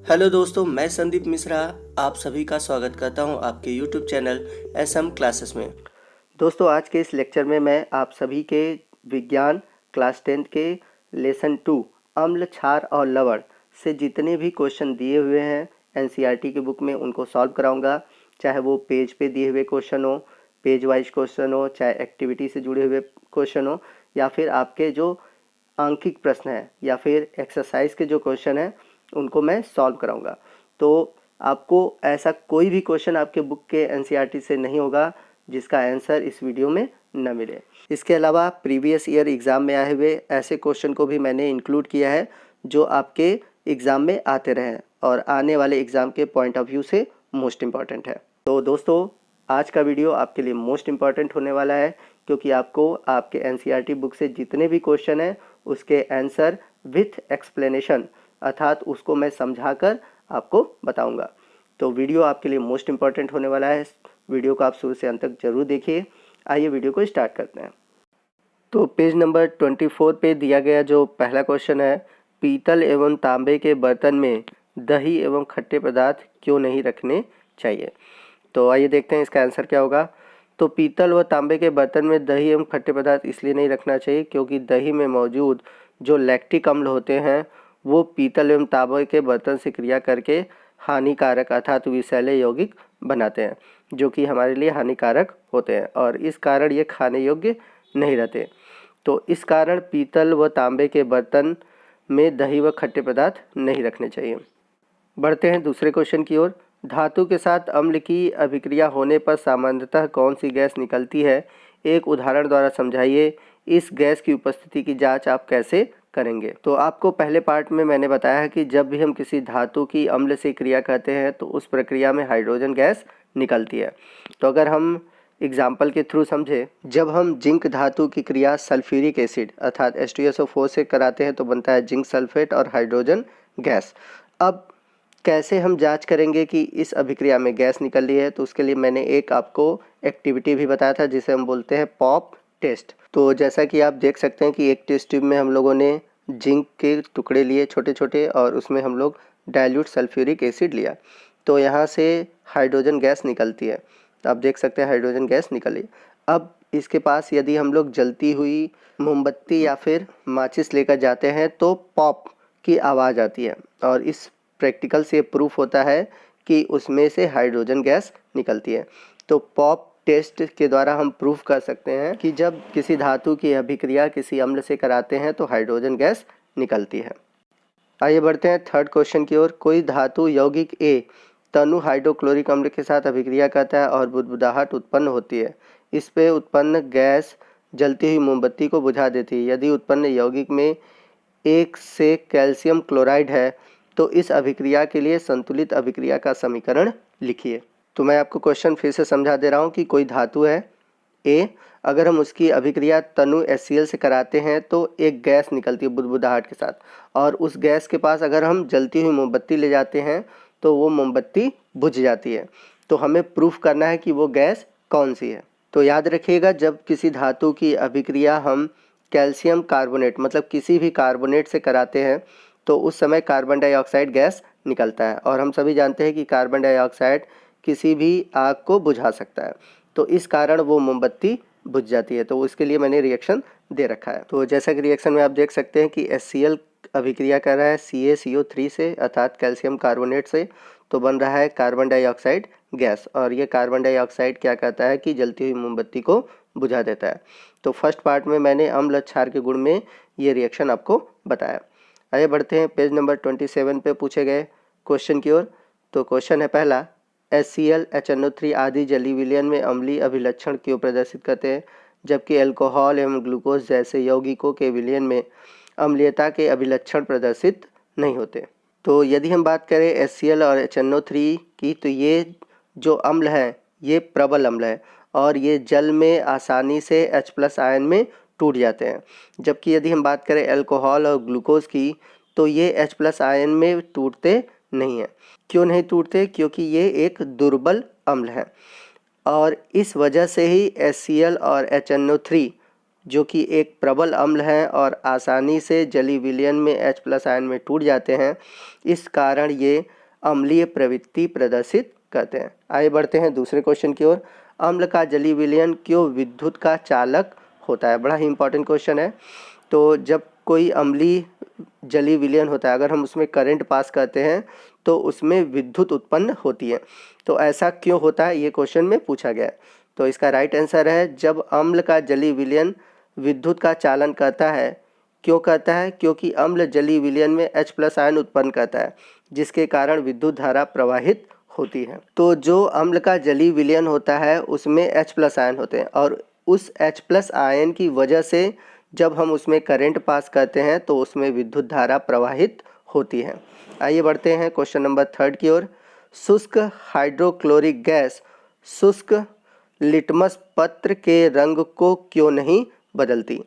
Hello दोस्तों, मैं संदीप मिश्रा आप सभी का स्वागत करता हूं आपके यूट्यूब चैनल एसएम क्लासेस में। दोस्तों, आज के इस लेक्चर में मैं आप सभी के विज्ञान क्लास 10 के लेसन 2 अम्ल, क्षार और लवण से जितने भी क्वेश्चन दिए हुए हैं एनसीईआरटी की बुक में उनको सॉल्व कराऊंगा। चाहे वो पेज पे दिए हुए क्वेश्चन हो, पेज वाइज क्वेश्चन हो, चाहे एक्टिविटी से जुड़े हुए क्वेश्चन हो, या फिर आपके जो आंकिक प्रश्न है या फिर एक्सरसाइज के जो क्वेश्चन हैं उनको मैं सॉल्व कराऊंगा। तो आपको ऐसा कोई भी क्वेश्चन आपके बुक के एनसीईआरटी से नहीं होगा जिसका आंसर इस वीडियो में न मिले। इसके अलावा प्रीवियस ईयर एग्ज़ाम में आए हुए ऐसे क्वेश्चन को भी मैंने इंक्लूड किया है जो आपके एग्ज़ाम में आते रहे और आने वाले एग्ज़ाम के पॉइंट ऑफ व्यू से मोस्ट इम्पॉर्टेंट है। तो दोस्तों, आज का वीडियो आपके लिए मोस्ट इम्पॉर्टेंट होने वाला है क्योंकि आपको आपके एनसीईआरटी बुक से जितने भी क्वेश्चन हैं उसके आंसर विथ एक्सप्लेनेशन अर्थात उसको मैं समझाकर आपको बताऊंगा। तो वीडियो आपके लिए मोस्ट इम्पॉर्टेंट होने वाला है। वीडियो को आप शुरू से अंत तक जरूर देखिए। आइए वीडियो को स्टार्ट करते हैं। तो पेज नंबर 24 पे दिया गया जो पहला क्वेश्चन है, पीतल एवं तांबे के बर्तन में दही एवं खट्टे पदार्थ क्यों नहीं रखने चाहिए। तो आइए देखते हैं इसका आंसर क्या होगा। तो पीतल व तांबे के बर्तन में दही एवं खट्टे पदार्थ इसलिए नहीं रखना चाहिए क्योंकि दही में मौजूद जो लैक्टिक अम्ल होते हैं वो पीतल एवं तांबे के बर्तन से क्रिया करके हानिकारक अर्थात विषैले यौगिक बनाते हैं जो कि हमारे लिए हानिकारक होते हैं और इस कारण ये खाने योग्य नहीं रहते। तो इस कारण पीतल व तांबे के बर्तन में दही व खट्टे पदार्थ नहीं रखने चाहिए। बढ़ते हैं दूसरे क्वेश्चन की ओर। धातु के साथ अम्ल की अभिक्रिया होने पर सामान्यतः कौन सी गैस निकलती है, एक उदाहरण द्वारा समझाइए। इस गैस की उपस्थिति की जांच आप कैसे करेंगे। तो आपको पहले पार्ट में मैंने बताया है कि जब भी हम किसी धातु की अम्ल से क्रिया करते हैं तो उस प्रक्रिया में हाइड्रोजन गैस निकलती है। तो अगर हम एग्जाम्पल के थ्रू समझे, जब हम जिंक धातु की क्रिया सल्फ्यूरिक एसिड अर्थात H2SO4 से कराते हैं तो बनता है जिंक सल्फेट और हाइड्रोजन गैस। अब कैसे हम जांच करेंगे कि इस अभिक्रिया में गैस निकल रही है, तो उसके लिए मैंने एक आपको एक्टिविटी भी बताया था जिसे हम बोलते हैं पॉप टेस्ट। तो जैसा कि आप देख सकते हैं कि एक टेस्ट ट्यूब में हम लोगों ने जिंक के टुकड़े लिए छोटे छोटे और उसमें हम लोग डाइल्यूट सल्फ्यूरिक एसिड लिया। तो यहाँ से हाइड्रोजन गैस निकलती है। तो आप देख सकते हैं हाइड्रोजन गैस निकली। अब इसके पास यदि हम लोग जलती हुई मोमबत्ती या फिर माचिस लेकर जाते हैं तो पॉप की आवाज़ आती है और इस प्रैक्टिकल से प्रूफ होता है कि उसमें से हाइड्रोजन गैस निकलती है। तो पॉप टेस्ट के द्वारा हम प्रूफ कर सकते हैं कि जब किसी धातु की अभिक्रिया किसी अम्ल से कराते हैं तो हाइड्रोजन गैस निकलती है। आइए बढ़ते हैं थर्ड क्वेश्चन की ओर। कोई धातु यौगिक ए तनु हाइड्रोक्लोरिक अम्ल के साथ अभिक्रिया करता है और बुदबुदाहट उत्पन्न होती है। इस पे उत्पन्न गैस जलती हुई मोमबत्ती को बुझा देती है। यदि उत्पन्न यौगिक में 1 से कैल्शियम क्लोराइड है तो इस अभिक्रिया के लिए संतुलित अभिक्रिया का समीकरण लिखिए। तो मैं आपको क्वेश्चन फिर से समझा दे रहा हूँ कि कोई धातु है ए, अगर हम उसकी अभिक्रिया तनु HCl से कराते हैं तो एक गैस निकलती है बुदबुदाहट के साथ और उस गैस के पास अगर हम जलती हुई मोमबत्ती ले जाते हैं तो वो मोमबत्ती बुझ जाती है। तो हमें प्रूफ करना है कि वो गैस कौन सी है। तो याद रखिएगा, जब किसी धातु की अभिक्रिया हम कैल्शियम कार्बोनेट मतलब किसी भी कार्बोनेट से कराते हैं तो उस समय कार्बन डाइऑक्साइड गैस निकलता है और हम सभी जानते हैं कि कार्बन डाइऑक्साइड किसी भी आग को बुझा सकता है। तो इस कारण वो मोमबत्ती बुझ जाती है। तो उसके लिए मैंने रिएक्शन दे रखा है। तो जैसा कि रिएक्शन में आप देख सकते हैं कि HCl अभिक्रिया कर रहा है CaCO3 से अर्थात कैल्शियम कार्बोनेट से, तो बन रहा है कार्बन डाइऑक्साइड गैस और ये कार्बन डाइऑक्साइड क्या करता है कि जलती हुई मोमबत्ती को बुझा देता है। तो फर्स्ट पार्ट में मैंने अम्ल क्षार के गुण में ये रिएक्शन आपको बताया। आइए बढ़ते हैं पेज नंबर 27 पे पूछे गए क्वेश्चन की ओर। तो क्वेश्चन है पहला, HCl HNO3 आदि जलीय विलयन में अम्लीय अभिलक्षण क्यों प्रदर्शित करते हैं जबकि अल्कोहल एवं ग्लूकोज जैसे यौगिकों के विलयन में अम्लीयता के अभिलक्षण प्रदर्शित नहीं होते। तो यदि हम बात करें HCl और HNO3 की, तो ये जो अम्ल है ये प्रबल अम्ल है और ये जल में आसानी से H+ आयन में टूट जाते हैं। जबकि यदि हम बात करें अल्कोहल और ग्लूकोज की तो ये H+ आयन में टूटते नहीं हैं। क्यों नहीं टूटते? क्योंकि ये एक दुर्बल अम्ल है और इस वजह से ही HCl और HNO3 जो कि एक प्रबल अम्ल है और आसानी से जलीय विलयन में H+ आयन में टूट जाते हैं, इस कारण ये अम्लीय प्रवृत्ति प्रदर्शित करते हैं। आगे बढ़ते हैं दूसरे क्वेश्चन की ओर। अम्ल का जलीय विलयन क्यों विद्युत का चालक होता है? बड़ा ही इंपॉर्टेंट क्वेश्चन है। तो जब कोई अम्लीय जलीय विलयन होता है, अगर हम उसमें करंट पास करते हैं तो उसमें विद्युत उत्पन्न होती है। तो ऐसा क्यों होता है, ये क्वेश्चन में पूछा गया है। तो इसका राइट आंसर है, जब अम्ल का जलीय विलयन विद्युत का चालन करता है। क्यों करता है? क्योंकि अम्ल जलीय विलयन में H+ आयन उत्पन्न करता है, जिसके कारण विद्युत धारा प्रवाहित होती है। तो जो अम्ल का जलीय विलयन होता है उसमें H+ आयन होते हैं, और उस H+ आयन की वजह से जब हम उसमें करंट पास करते हैं तो उसमें विद्युत धारा प्रवाहित होती है। आइए बढ़ते हैं क्वेश्चन नंबर 3 की ओर। शुष्क हाइड्रोक्लोरिक गैस शुष्क लिटमस पत्र के रंग को क्यों नहीं बदलती?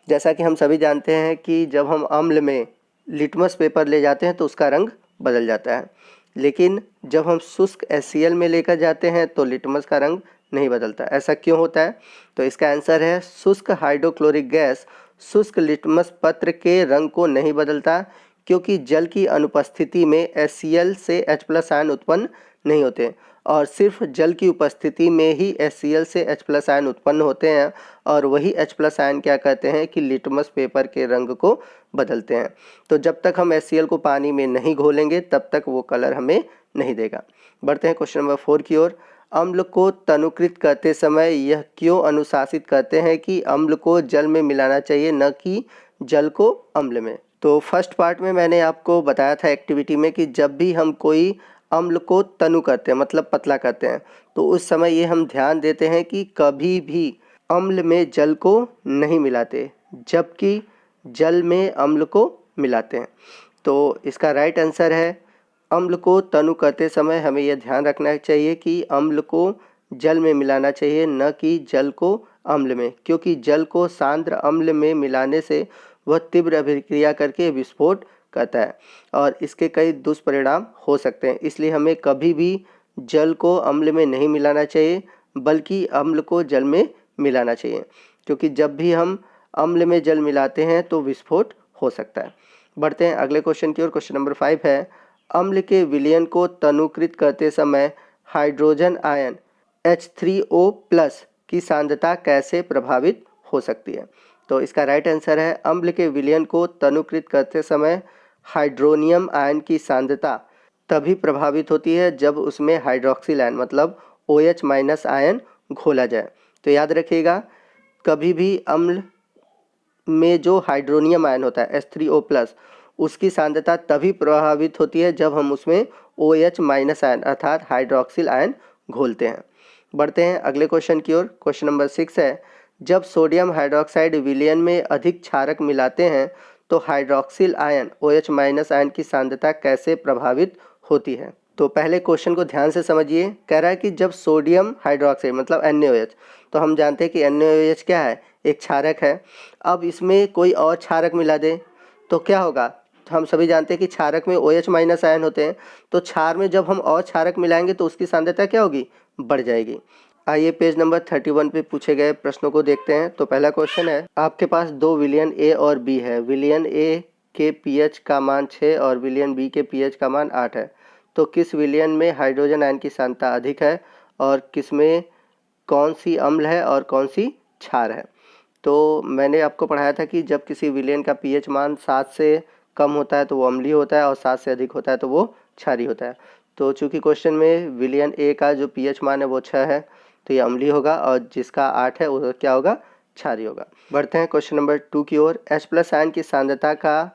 जैसा कि हम सभी जानते हैं कि जब हम अम्ल में लिटमस पेपर ले जाते हैं तो उसका रंग बदल जाता है, लेकिन जब हम शुष्क HCl में लेकर जाते हैं तो लिटमस का रंग नहीं बदलता। ऐसा क्यों होता है? तो इसका आंसर है, शुष्क हाइड्रोक्लोरिक गैस शुष्क लिटमस पत्र के रंग को नहीं बदलता, क्योंकि जल की अनुपस्थिति में HCl से H+ आयन उत्पन्न नहीं होते, और सिर्फ जल की उपस्थिति में ही HCl से H+ आयन उत्पन्न होते हैं, और वही H+ आयन क्या करते हैं कि लिटमस पेपर के रंग को बदलते हैं। तो जब तक हम HCl को पानी में नहीं घोलेंगे तब तक वो कलर हमें नहीं देगा। बढ़ते हैं क्वेश्चन नंबर 4 की ओर। अम्ल को तनुकृत करते समय यह क्यों अनुशासित करते हैं कि अम्ल को जल में मिलाना चाहिए, न कि जल को अम्ल में? तो फर्स्ट पार्ट में मैंने आपको बताया था एक्टिविटी में कि जब भी हम कोई अम्ल को तनु करते हैं, मतलब पतला करते हैं, तो उस समय ये हम ध्यान देते हैं कि कभी भी अम्ल में जल को नहीं मिलाते, जबकि जल में अम्ल को मिलाते हैं। तो इसका राइट आंसर है, अम्ल को तनु करते समय हमें यह ध्यान रखना चाहिए कि अम्ल को जल में मिलाना चाहिए, न कि जल को अम्ल में, क्योंकि जल को सांद्र अम्ल में मिलाने से वह तीव्र अभिक्रिया करके विस्फोट करता है और इसके कई दुष्परिणाम हो सकते हैं। इसलिए हमें कभी भी जल को अम्ल में नहीं मिलाना चाहिए, बल्कि अम्ल को जल में मिलाना चाहिए, क्योंकि जब भी हम अम्ल में जल मिलाते हैं तो विस्फोट हो सकता है। बढ़ते हैं अगले क्वेश्चन की ओर। क्वेश्चन नंबर 5 है, अम्ल के विलयन को तनुकृत करते समय हाइड्रोजन आयन H3O+ की सांद्रता कैसे प्रभावित हो सकती है? तो इसका राइट आंसर है, अम्ल के विलयन को तनुकृत करते समय हाइड्रोनियम आयन की सांद्रता तभी प्रभावित होती है जब उसमें हाइड्रोक्सिल आयन मतलब OH- आयन घोला जाए। तो याद रखिएगा, कभी भी अम्ल में जो हाइड्रोनियम आयन होता है H3O+, उसकी सांद्रता तभी प्रभावित होती है जब हम उसमें OH- आयन अर्थात हाइड्रोक्सिल आयन घोलते हैं। बढ़ते हैं अगले क्वेश्चन की ओर। क्वेश्चन नंबर 6 है, जब सोडियम हाइड्रोक्साइड विलयन में अधिक क्षारक मिलाते हैं तो हाइड्रोक्सिल आयन OH- आयन की सांद्रता कैसे प्रभावित होती है? तो पहले क्वेश्चन को ध्यान से समझिए। कह रहा है कि जब सोडियम हाइड्रोक्साइड मतलब NaOH, तो हम जानते हैं कि NaOH क्या है, एक क्षारक है। अब इसमें कोई और क्षारक मिला दे तो क्या होगा? तो हम सभी जानते हैं कि क्षारक में OH- आयन होते हैं, तो क्षार में जब हम और क्षारक मिलाएंगे तो उसकी सांद्रता क्या होगी? बढ़ जाएगी। आइए पेज नंबर 31 पे पूछे गए प्रश्नों को देखते हैं। तो पहला क्वेश्चन है, आपके पास दो विलयन A और B है। विलयन A के pH का मान 6 और विलयन B के pH का मान 8 है। तो किस विलयन में हाइड्रोजन आयन की सांद्रता अधिक है और किसमें कौन सी अम्ल है और कौन सी क्षार है? तो मैंने आपको पढ़ाया था कि जब किसी विलयन का pH मान 7 से कम होता है तो वो अम्लीय होता है और 7 से अधिक होता है तो वो क्षारीय होता है। तो चूंकि क्वेश्चन में विलयन A का जो pH मान है वो 6 है तो ये अम्लीय होगा, और जिसका 8 है वो क्या होगा? क्षारीय होगा। बढ़ते हैं क्वेश्चन नंबर 2 की ओर। H+ आयन की सांद्रता का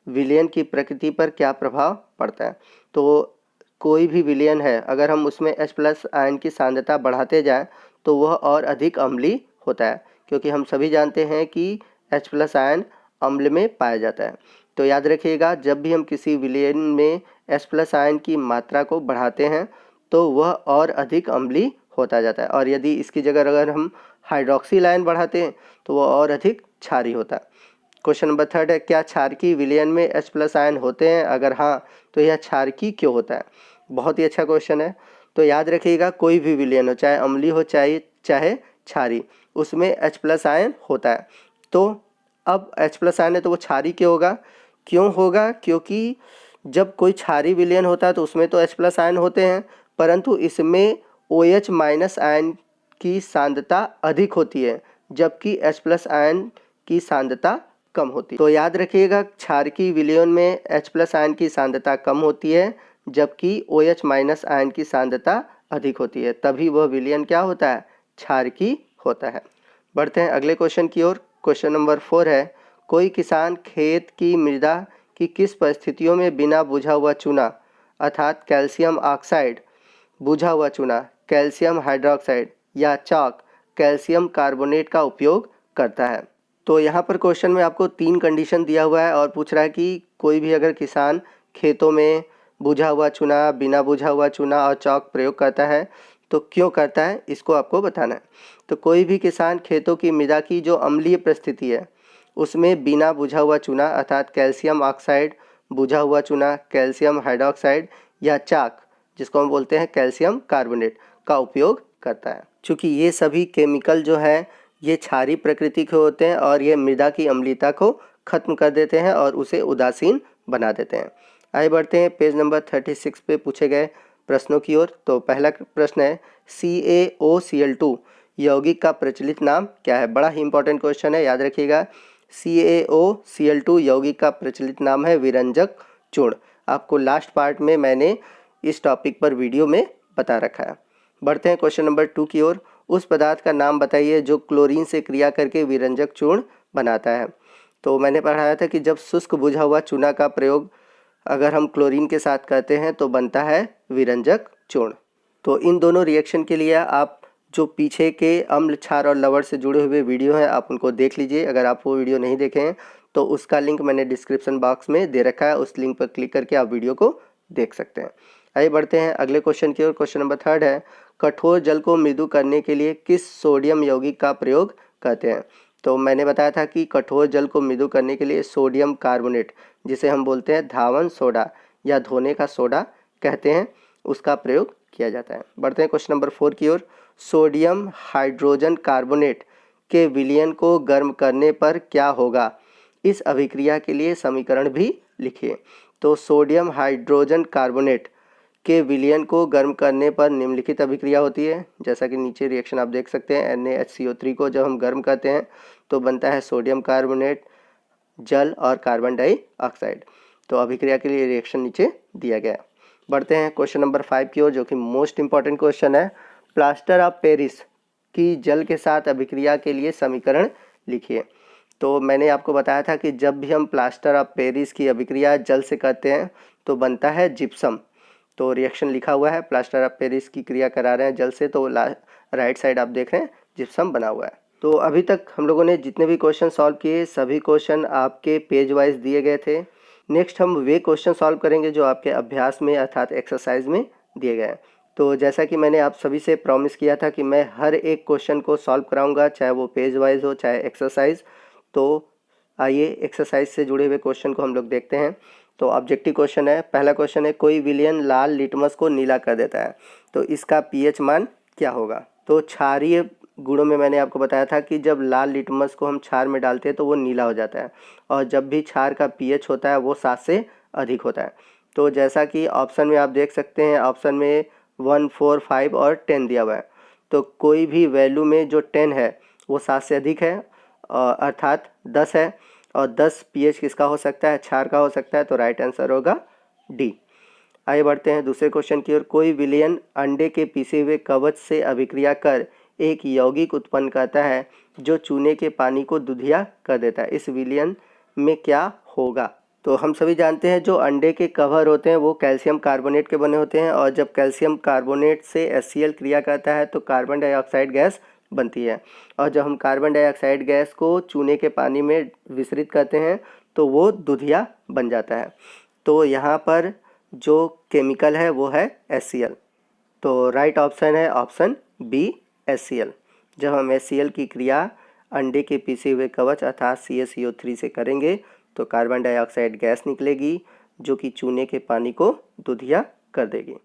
विलयन की प्रकृति पर क्या प्रभाव पड़ता है? तो कोई भी विलयन है, अगर हम उसमें H+ आयन की सांद्रता बढ़ाते जाएं तो वह और अधिक अम्लीय होता है, क्योंकि हम सभी जानते हैं कि H+ आयन अम्ल में पाया जाता है। तो याद रखिएगा, जब भी हम किसी विलयन में H+ आयन की मात्रा को बढ़ाते हैं तो वह और अधिक अम्लीय होता जाता है, और यदि इसकी जगह अगर हम हाइड्रोक्सिल आयन बढ़ाते हैं तो वह और अधिक क्षारीय होता है। क्वेश्चन नंबर 3 है, क्या क्षारकीय विलयन में H+ आयन होते हैं? अगर हाँ तो यह क्षारकीय क्यों होता है? बहुत ही अच्छा क्वेश्चन है। तो याद रखिएगा, कोई भी विलयन हो, चाहे अम्लीय हो चाहे क्षारीय, उसमें H+ आयन होता है। तो अब H+ आयन है तो वो क्षारीय क्यों होगा? क्यों होगा? क्योंकि जब कोई क्षारीय विलयन होता है तो उसमें तो H+ आयन होते हैं, परंतु इसमें OH- आयन की सांद्रता अधिक होती है, जबकि H+ आयन की सांद्रता कम होती है। तो याद रखिएगा, क्षारकीय विलयन में H+ आयन की सांद्रता कम होती है, जबकि OH- आयन की सांद्रता अधिक होती है, तभी वह विलयन क्या होता है, क्षारकीय होता है। बढ़ते हैं अगले क्वेश्चन की ओर। क्वेश्चन नंबर 4 है, कोई किसान खेत की मृदा की किस परिस्थितियों में बिना बुझा हुआ चूना अर्थात कैल्शियम ऑक्साइड, बुझा हुआ चूना कैल्शियम हाइड्रोक्साइड या चाक कैल्शियम कार्बोनेट का उपयोग करता है। तो यहाँ पर क्वेश्चन में आपको 3 कंडीशन दिया हुआ है और पूछ रहा है कि कोई भी अगर किसान खेतों में बुझा हुआ चूना, बिना बुझा हुआ चूना और चौक प्रयोग करता है तो क्यों करता है, इसको आपको बताना है। तो कोई भी किसान खेतों की मृदा की जो अम्लीय परिस्थिति है उसमें बिना बुझा हुआ चूना अर्थात कैल्शियम ऑक्साइड, बुझा हुआ चूना कैल्शियम हाइड्रोक्साइड या चाक जिसको हम बोलते हैं कैल्शियम कार्बोनेट का उपयोग करता है। चूँकि ये सभी केमिकल जो है ये क्षारीय प्रकृति के होते हैं और ये मृदा की अम्लीयता को खत्म कर देते हैं और उसे उदासीन बना देते हैं। आगे बढ़ते हैं पेज नंबर 36 पे पूछे गए प्रश्नों की ओर। तो पहला प्रश्न है, CaOCl2 यौगिक का प्रचलित नाम क्या है। बड़ा ही इंपॉर्टेंट क्वेश्चन है, याद रखिएगा। CaOCl2 यौगिक का प्रचलित नाम है विरंजक चूर्ण। आपको लास्ट पार्ट में मैंने इस टॉपिक पर वीडियो में बता रखा है। बढ़ते हैं क्वेश्चन नंबर 2 की ओर। उस पदार्थ का नाम बताइए जो क्लोरीन से क्रिया करके विरंजक चूर्ण बनाता है। तो मैंने पढ़ाया था कि जब शुष्क बुझा हुआ चूना का प्रयोग अगर हम क्लोरीन के साथ करते हैं तो बनता है विरंजक चूर्ण। तो इन दोनों रिएक्शन के लिए आप जो पीछे के अम्ल, क्षार और लवण से जुड़े हुए वीडियो हैं आप उनको देख लीजिए। अगर आप वो वीडियो नहीं देखे हैं तो उसका लिंक मैंने डिस्क्रिप्शन बॉक्स में दे रखा है, उस लिंक पर क्लिक करके आप वीडियो को देख सकते हैं। आइए बढ़ते हैं अगले क्वेश्चन की ओर। क्वेश्चन नंबर 3 है, कठोर जल को मृदु करने के लिए किस सोडियम यौगिक का प्रयोग करते हैं। तो मैंने बताया था कि कठोर जल को मृदु करने के लिए सोडियम कार्बोनेट, जिसे हम बोलते हैं धावन सोडा या धोने का सोडा कहते हैं, उसका प्रयोग किया जाता है। बढ़ते हैं क्वेश्चन नंबर 4 की ओर। सोडियम हाइड्रोजन कार्बोनेट के विलयन को गर्म करने पर क्या होगा, इस अभिक्रिया के लिए समीकरण भी लिखिए। तो सोडियम हाइड्रोजन कार्बोनेट के विलयन को गर्म करने पर निम्नलिखित अभिक्रिया होती है। जैसा कि नीचे रिएक्शन आप देख सकते हैं, NaHCO3 को जब हम गर्म करते हैं तो बनता है सोडियम कार्बोनेट, जल और कार्बन डाइऑक्साइड। तो अभिक्रिया के लिए रिएक्शन नीचे दिया गया है। बढ़ते हैं क्वेश्चन नंबर 5 की ओर, जो कि मोस्ट इंपॉर्टेंट क्वेश्चन है। प्लास्टर ऑफ पेरिस की जल के साथ अभिक्रिया के लिए समीकरण लिखिए। तो मैंने आपको बताया था कि जब भी हम प्लास्टर ऑफ पेरिस की अभिक्रिया जल से करते हैं तो बनता है जिप्सम। तो रिएक्शन लिखा हुआ है, प्लास्टर ऑफ पेरिस की क्रिया करा रहे हैं जल से, तो राइट साइड आप देख रहे हैं जिप्सम बना हुआ है। तो अभी तक हम लोगों ने जितने भी क्वेश्चन सॉल्व किए सभी क्वेश्चन आपके पेज वाइज दिए गए थे। नेक्स्ट हम वे क्वेश्चन सॉल्व करेंगे जो आपके अभ्यास में अर्थात एक्सरसाइज में दिए गए हैं। तो जैसा कि मैंने आप सभी से प्रॉमिस किया था कि मैं हर एक क्वेश्चन को सॉल्व कराऊंगा, चाहे वो पेज वाइज हो चाहे एक्सरसाइज। तो आइए एक्सरसाइज से जुड़े हुए क्वेश्चन को हम लोग देखते हैं। तो ऑब्जेक्टिव क्वेश्चन है, पहला क्वेश्चन है, कोई विलयन लाल लिटमस को नीला कर देता है तो इसका पीएच मान क्या होगा। तो क्षारीय गुणों में मैंने आपको बताया था कि जब लाल लिटमस को हम क्षार में डालते हैं तो वो नीला हो जाता है, और जब भी क्षार का पीएच होता है वो 7 से अधिक होता है। तो जैसा कि ऑप्शन में आप देख सकते हैं, ऑप्शन में 1, 4, 5 और 10 दिया हुआ है। तो कोई भी वैल्यू में जो 10 है वो 7 से अधिक है, अर्थात 10 है, और 10 पीएच किसका हो सकता है, क्षार का हो सकता है। तो राइट आंसर होगा डी। आगे बढ़ते हैं दूसरे क्वेश्चन की ओर। कोई विलयन अंडे के पीसे हुए कवच से अभिक्रिया कर एक यौगिक उत्पन्न करता है जो चूने के पानी को दुधिया कर देता है, इस विलयन में क्या होगा। तो हम सभी जानते हैं जो अंडे के कवर होते हैं वो कैल्शियम कार्बोनेट के बने होते हैं, और जब कैल्शियम कार्बोनेट से HCl क्रिया करता है तो कार्बन डाइऑक्साइड गैस बनती है, और जब हम कार्बन डाइऑक्साइड गैस को चूने के पानी में विसरित करते हैं तो वो दुधिया बन जाता है। तो यहाँ पर जो केमिकल है वो है HCl। तो राइट ऑप्शन है ऑप्शन बी HCl। जब हम HCl की क्रिया अंडे के पीसे हुए कवच अर्थात CaCO3 से करेंगे तो कार्बन डाइऑक्साइड गैस निकलेगी जो कि चूने के पानी को दुधिया कर देगी।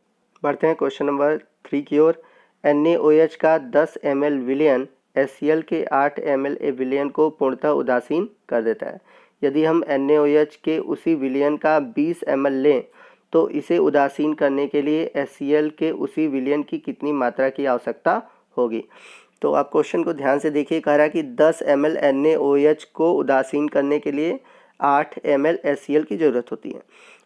बढ़ते हैं क्वेश्चन नंबर 3 की ओर। NaOH का 10 ml विलयन HCl के 8 ml विलयन को पूर्णतः उदासीन कर देता है। यदि हम NaOH के उसी विलयन का 20 ml लें तो इसे उदासीन करने के लिए HCl के उसी विलयन की कितनी मात्रा की आवश्यकता होगी। तो आप क्वेश्चन को ध्यान से देखिए, कह रहा है कि 10 ml NaOH को उदासीन करने के लिए 8 ml HCl की ज़रूरत होती है।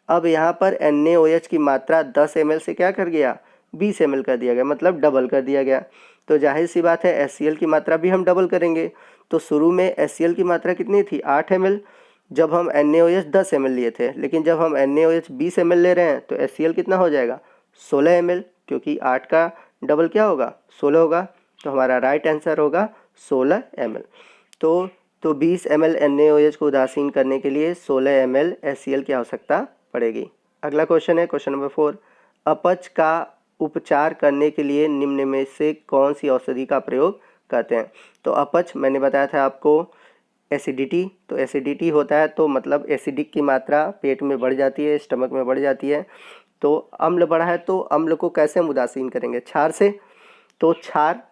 अब यहाँ पर NaOH की मात्रा 10 ml से क्या कर गया, 20 ml कर दिया गया, मतलब डबल कर दिया गया। तो जाहिर सी बात है HCl की मात्रा भी हम डबल करेंगे। तो शुरू में HCl की मात्रा कितनी थी, 8 ml, जब हम NaOH 10 ml लिए थे, लेकिन जब हम NaOH 20 ml ले रहे हैं तो HCl कितना हो जाएगा, 16 ml, क्योंकि 8 का डबल क्या होगा, 16 होगा। तो हमारा राइट आंसर होगा 16 ml। तो 20 ml NaOH को उदासीन करने के लिए 16 ml HCl की आवश्यकता पड़ेगी। अगला क्वेश्चन है क्वेश्चन नंबर 4, अपच का उपचार करने के लिए निम्न में से कौन सी औषधि का प्रयोग करते हैं। तो अपच मैंने बताया था आपको एसिडिटी, तो एसिडिटी होता है तो मतलब एसिडिक की मात्रा पेट में बढ़ जाती है, स्टमक में बढ़ जाती है। तो अम्ल बढ़ा है तो अम्ल को कैसे हम उदासीन करेंगे, क्षार से। तो क्षार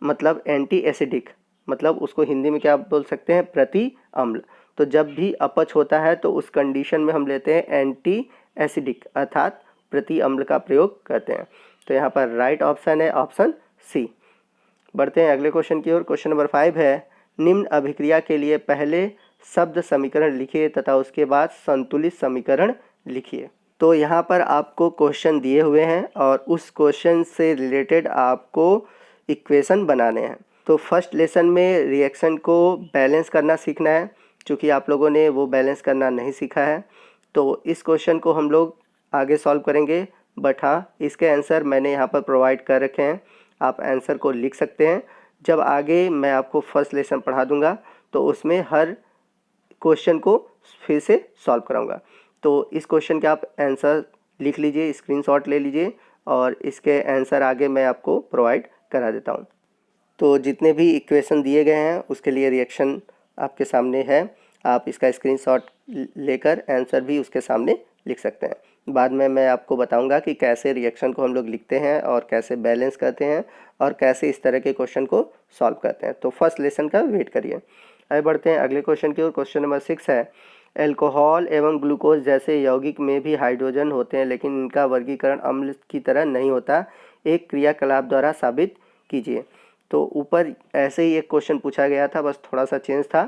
मतलब एंटी एसिडिक, मतलब उसको हिंदी में क्या बोल सकते हैं, प्रति अम्ल। तो जब भी अपच होता है तो उस कंडीशन में हम लेते हैं एंटी एसिडिक अर्थात प्रति अम्ल का प्रयोग करते हैं। तो यहाँ पर राइट ऑप्शन है ऑप्शन सी। बढ़ते हैं अगले क्वेश्चन की ओर। क्वेश्चन नंबर 5 है, निम्न अभिक्रिया के लिए पहले शब्द समीकरण लिखिए तथा उसके बाद संतुलित समीकरण लिखिए। तो यहाँ पर आपको क्वेश्चन दिए हुए हैं और उस क्वेश्चन से रिलेटेड आपको इक्वेशन बनाने हैं। तो फर्स्ट लेसन में रिएक्शन को बैलेंस करना सीखना है, क्योंकि आप लोगों ने वो बैलेंस करना नहीं सीखा है। तो इस क्वेश्चन को हम लोग आगे सॉल्व करेंगे, बट हाँ इसके आंसर मैंने यहाँ पर प्रोवाइड कर रखे हैं, आप आंसर को लिख सकते हैं। जब आगे मैं आपको फर्स्ट लेसन पढ़ा दूंगा तो उसमें हर क्वेश्चन को फिर से सॉल्व कराऊंगा। तो इस क्वेश्चन के आप आंसर लिख लीजिए, स्क्रीनशॉट ले लीजिए और इसके आंसर आगे मैं आपको प्रोवाइड करा देता हूँ। तो जितने भी इक्वेशन दिए गए हैं उसके लिए रिएक्शन आपके सामने है, आप इसका स्क्रीनशॉट लेकर आंसर भी उसके सामने लिख सकते हैं। बाद में मैं आपको बताऊंगा कि कैसे रिएक्शन को हम लोग लिखते हैं और कैसे बैलेंस करते हैं और कैसे इस तरह के क्वेश्चन को सॉल्व करते हैं। तो फर्स्ट लेसन का वेट करिए। आगे बढ़ते हैं अगले क्वेश्चन की ओर। क्वेश्चन नंबर 6 है, एल्कोहल एवं ग्लूकोज जैसे यौगिक में भी हाइड्रोजन होते हैं लेकिन इनका वर्गीकरण अम्ल की तरह नहीं होता, एक क्रियाकलाप द्वारा साबित कीजिए। तो ऊपर ऐसे ही एक क्वेश्चन पूछा गया था, बस थोड़ा सा चेंज था।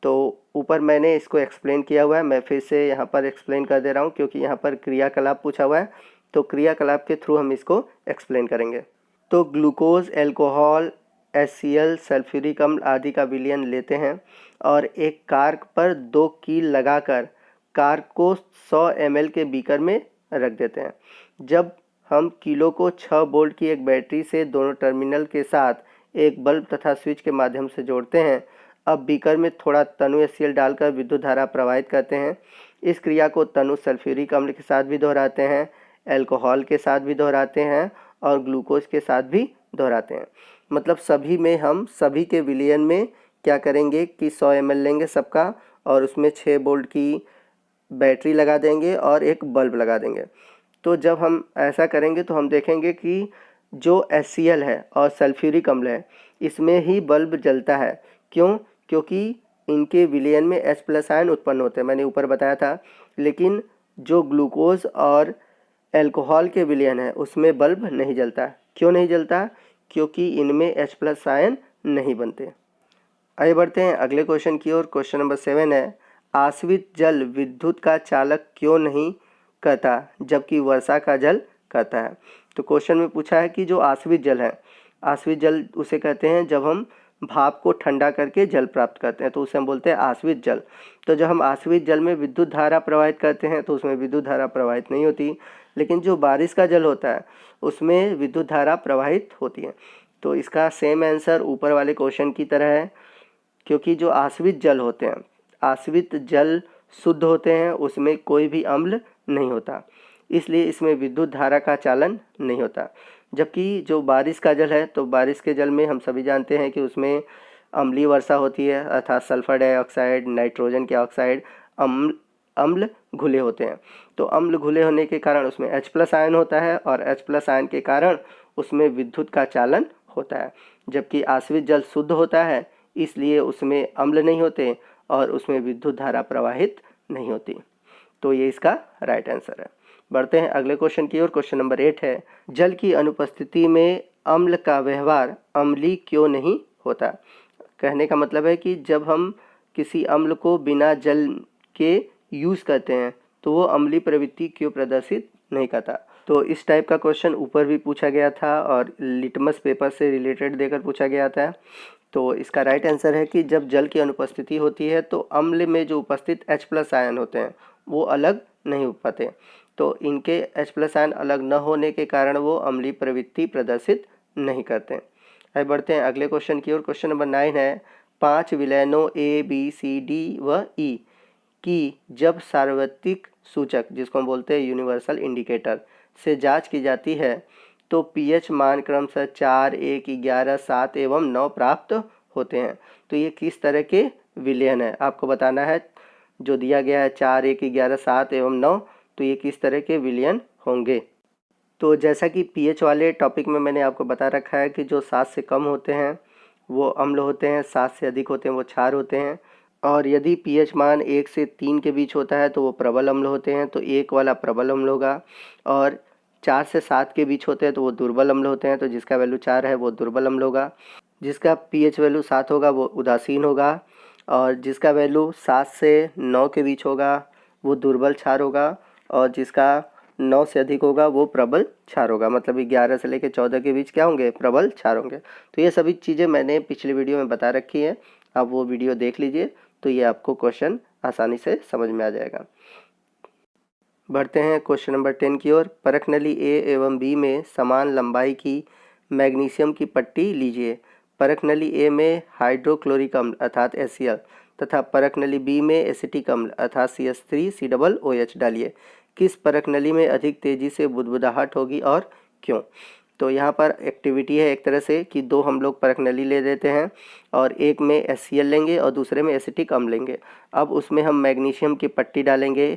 तो ऊपर मैंने इसको एक्सप्लेन किया हुआ है, मैं फिर से यहाँ पर एक्सप्लेन कर दे रहा हूँ क्योंकि यहाँ पर क्रियाकलाप पूछा हुआ है, तो क्रियाकलाप के थ्रू हम इसको एक्सप्लेन करेंगे। तो ग्लूकोज, एल्कोहल, HCl, सल्फ्यूरिक अम्ल आदि का विलयन लेते हैं और एक कार्क पर 2 कील लगाकर कार्क को 100 ml के बीकर में रख देते हैं। जब हम कीलों को 6 वोल्ट की एक बैटरी से दोनों टर्मिनल के साथ एक बल्ब तथा स्विच के माध्यम से जोड़ते हैं। अब बीकर में थोड़ा तनु HCl डालकर विद्युत धारा प्रवाहित करते हैं। इस क्रिया को तनु सल्फ्यूरिक अम्ल के साथ भी दोहराते हैं, एल्कोहल के साथ भी दोहराते हैं और ग्लूकोज के साथ भी दोहराते हैं। मतलब सभी में हम सभी के विलयन में क्या करेंगे कि 100 ml लेंगे सबका और उसमें 6 वोल्ट की बैटरी लगा देंगे और एक बल्ब लगा देंगे। तो जब हम ऐसा करेंगे तो हम देखेंगे कि जो HCl है और सल्फ्यूरिक अम्ल है इसमें ही बल्ब जलता है। क्यों? क्योंकि इनके विलयन में H+ आयन उत्पन्न होते हैं, मैंने ऊपर बताया था। लेकिन जो ग्लूकोज और एल्कोहल के विलयन है उसमें बल्ब नहीं जलता। क्यों नहीं जलता? क्योंकि इनमें H+ आयन नहीं बनते। आगे बढ़ते हैं अगले क्वेश्चन की ओर। क्वेश्चन नंबर 7 है, आश्रित जल विद्युत का चालक क्यों नहीं करता जबकि वर्षा का जल करता है। तो क्वेश्चन में पूछा है कि जो आश्रित जल है, आश्रित जल उसे कहते हैं जब हम भाप को ठंडा करके जल प्राप्त करते हैं, तो उसे हम बोलते हैं आश्रित जल। तो जब हम आश्रित जल में विद्युत धारा प्रवाहित करते हैं तो उसमें विद्युत धारा प्रवाहित नहीं होती, लेकिन जो बारिश का जल होता है उसमें विद्युत धारा प्रवाहित होती है। तो इसका सेम आंसर ऊपर वाले क्वेश्चन की तरह है, क्योंकि जो आश्रित जल होते हैं, आश्रित जल शुद्ध होते हैं, उसमें कोई भी अम्ल नहीं होता, इसलिए इसमें विद्युत धारा का चालन नहीं होता। जबकि जो बारिश का जल है, तो बारिश के जल में हम सभी जानते हैं कि उसमें अम्लीय वर्षा होती है, अर्थात सल्फर डाइऑक्साइड, नाइट्रोजन के ऑक्साइड, अम्ल घुले होते हैं। तो अम्ल घुले होने के कारण उसमें H+ आयन होता है और H+ आयन के कारण उसमें विद्युत का चालन होता है। जबकि आश्रित जल शुद्ध होता है, इसलिए उसमें अम्ल नहीं होते और उसमें विद्युत धारा प्रवाहित नहीं होती। तो ये इसका राइट आंसर है। बढ़ते हैं अगले क्वेश्चन की ओर। क्वेश्चन नंबर 8 है, जल की अनुपस्थिति में अम्ल का व्यवहार अम्लीय क्यों नहीं होता। कहने का मतलब है कि जब हम किसी अम्ल को बिना जल के यूज़ करते हैं तो वो अम्लीय प्रवृत्ति क्यों प्रदर्शित नहीं करता। तो इस टाइप का क्वेश्चन ऊपर भी पूछा गया था और लिटमस पेपर से रिलेटेड देकर पूछा गया था। तो इसका राइट आंसर है कि जब जल की अनुपस्थिति होती है तो अम्ल में जो उपस्थित H+ आयन होते हैं वो अलग नहीं हो पाते, तो इनके H+ आयन अलग न होने के कारण वो अम्लीय प्रवृत्ति प्रदर्शित नहीं करते। आगे बढ़ते हैं अगले क्वेश्चन की ओर। क्वेश्चन नंबर 9 है, 5 विलयनों A, B, C, D व E की जब सार्वत्रिक सूचक, जिसको हम बोलते हैं यूनिवर्सल इंडिकेटर, से जांच की जाती है तो pH मान क्रमशः 4, 1, 11, 7 एवं 9 प्राप्त होते हैं। तो ये किस तरह के विलयन है आपको बताना है। जो दिया गया है 4, 1, 11, 7 एवं 9, तो ये किस तरह के विलयन होंगे। तो जैसा कि pH वाले टॉपिक में मैंने आपको बता रखा है कि जो 7 से कम होते हैं वो अम्ल होते हैं, 7 से अधिक होते हैं वो क्षार होते हैं, और यदि pH मान 1 से 3 के बीच होता है तो वो प्रबल अम्ल होते हैं, तो 1 वाला प्रबल अम्ल होगा, और 4 से 7 के बीच होते हैं तो वो दुर्बल अम्ल होते हैं, तो जिसका वैल्यू 4 है वो दुर्बल अम्ल होगा। जिसका pH वैल्यू 7 होगा वो उदासीन होगा, और जिसका वैल्यू 7 से 9 के बीच होगा वो दुर्बल क्षार होगा, और जिसका 9 से अधिक होगा वो प्रबल क्षार होगा। मतलब 11 से लेकर 14 के बीच क्या होंगे, प्रबल क्षार होंगे। तो ये सभी चीज़ें मैंने पिछले वीडियो में बता रखी हैं, आप वो वीडियो देख लीजिए तो ये आपको क्वेश्चन आसानी से समझ में आ जाएगा। बढ़ते हैं क्वेश्चन नंबर 10 की ओर। परख नली A एवं B में समान लंबाई की मैग्नीशियम की पट्टी लीजिए। परख नली A में हाइड्रोक्लोरिक अम्ल अर्थात HCl तथा परख नली B में एसिटिक अम्ल अर्थात CH3COOH डालिए। किस परख नली में अधिक तेज़ी से बुदबुदाहट होगी और क्यों। तो यहाँ पर एक्टिविटी है एक तरह से कि दो हम लोग परख नली ले देते हैं और एक में HCl लेंगे और दूसरे में एसिटिक अम्ल लेंगे। अब उसमें हम मैग्नीशियम की पट्टी डालेंगे,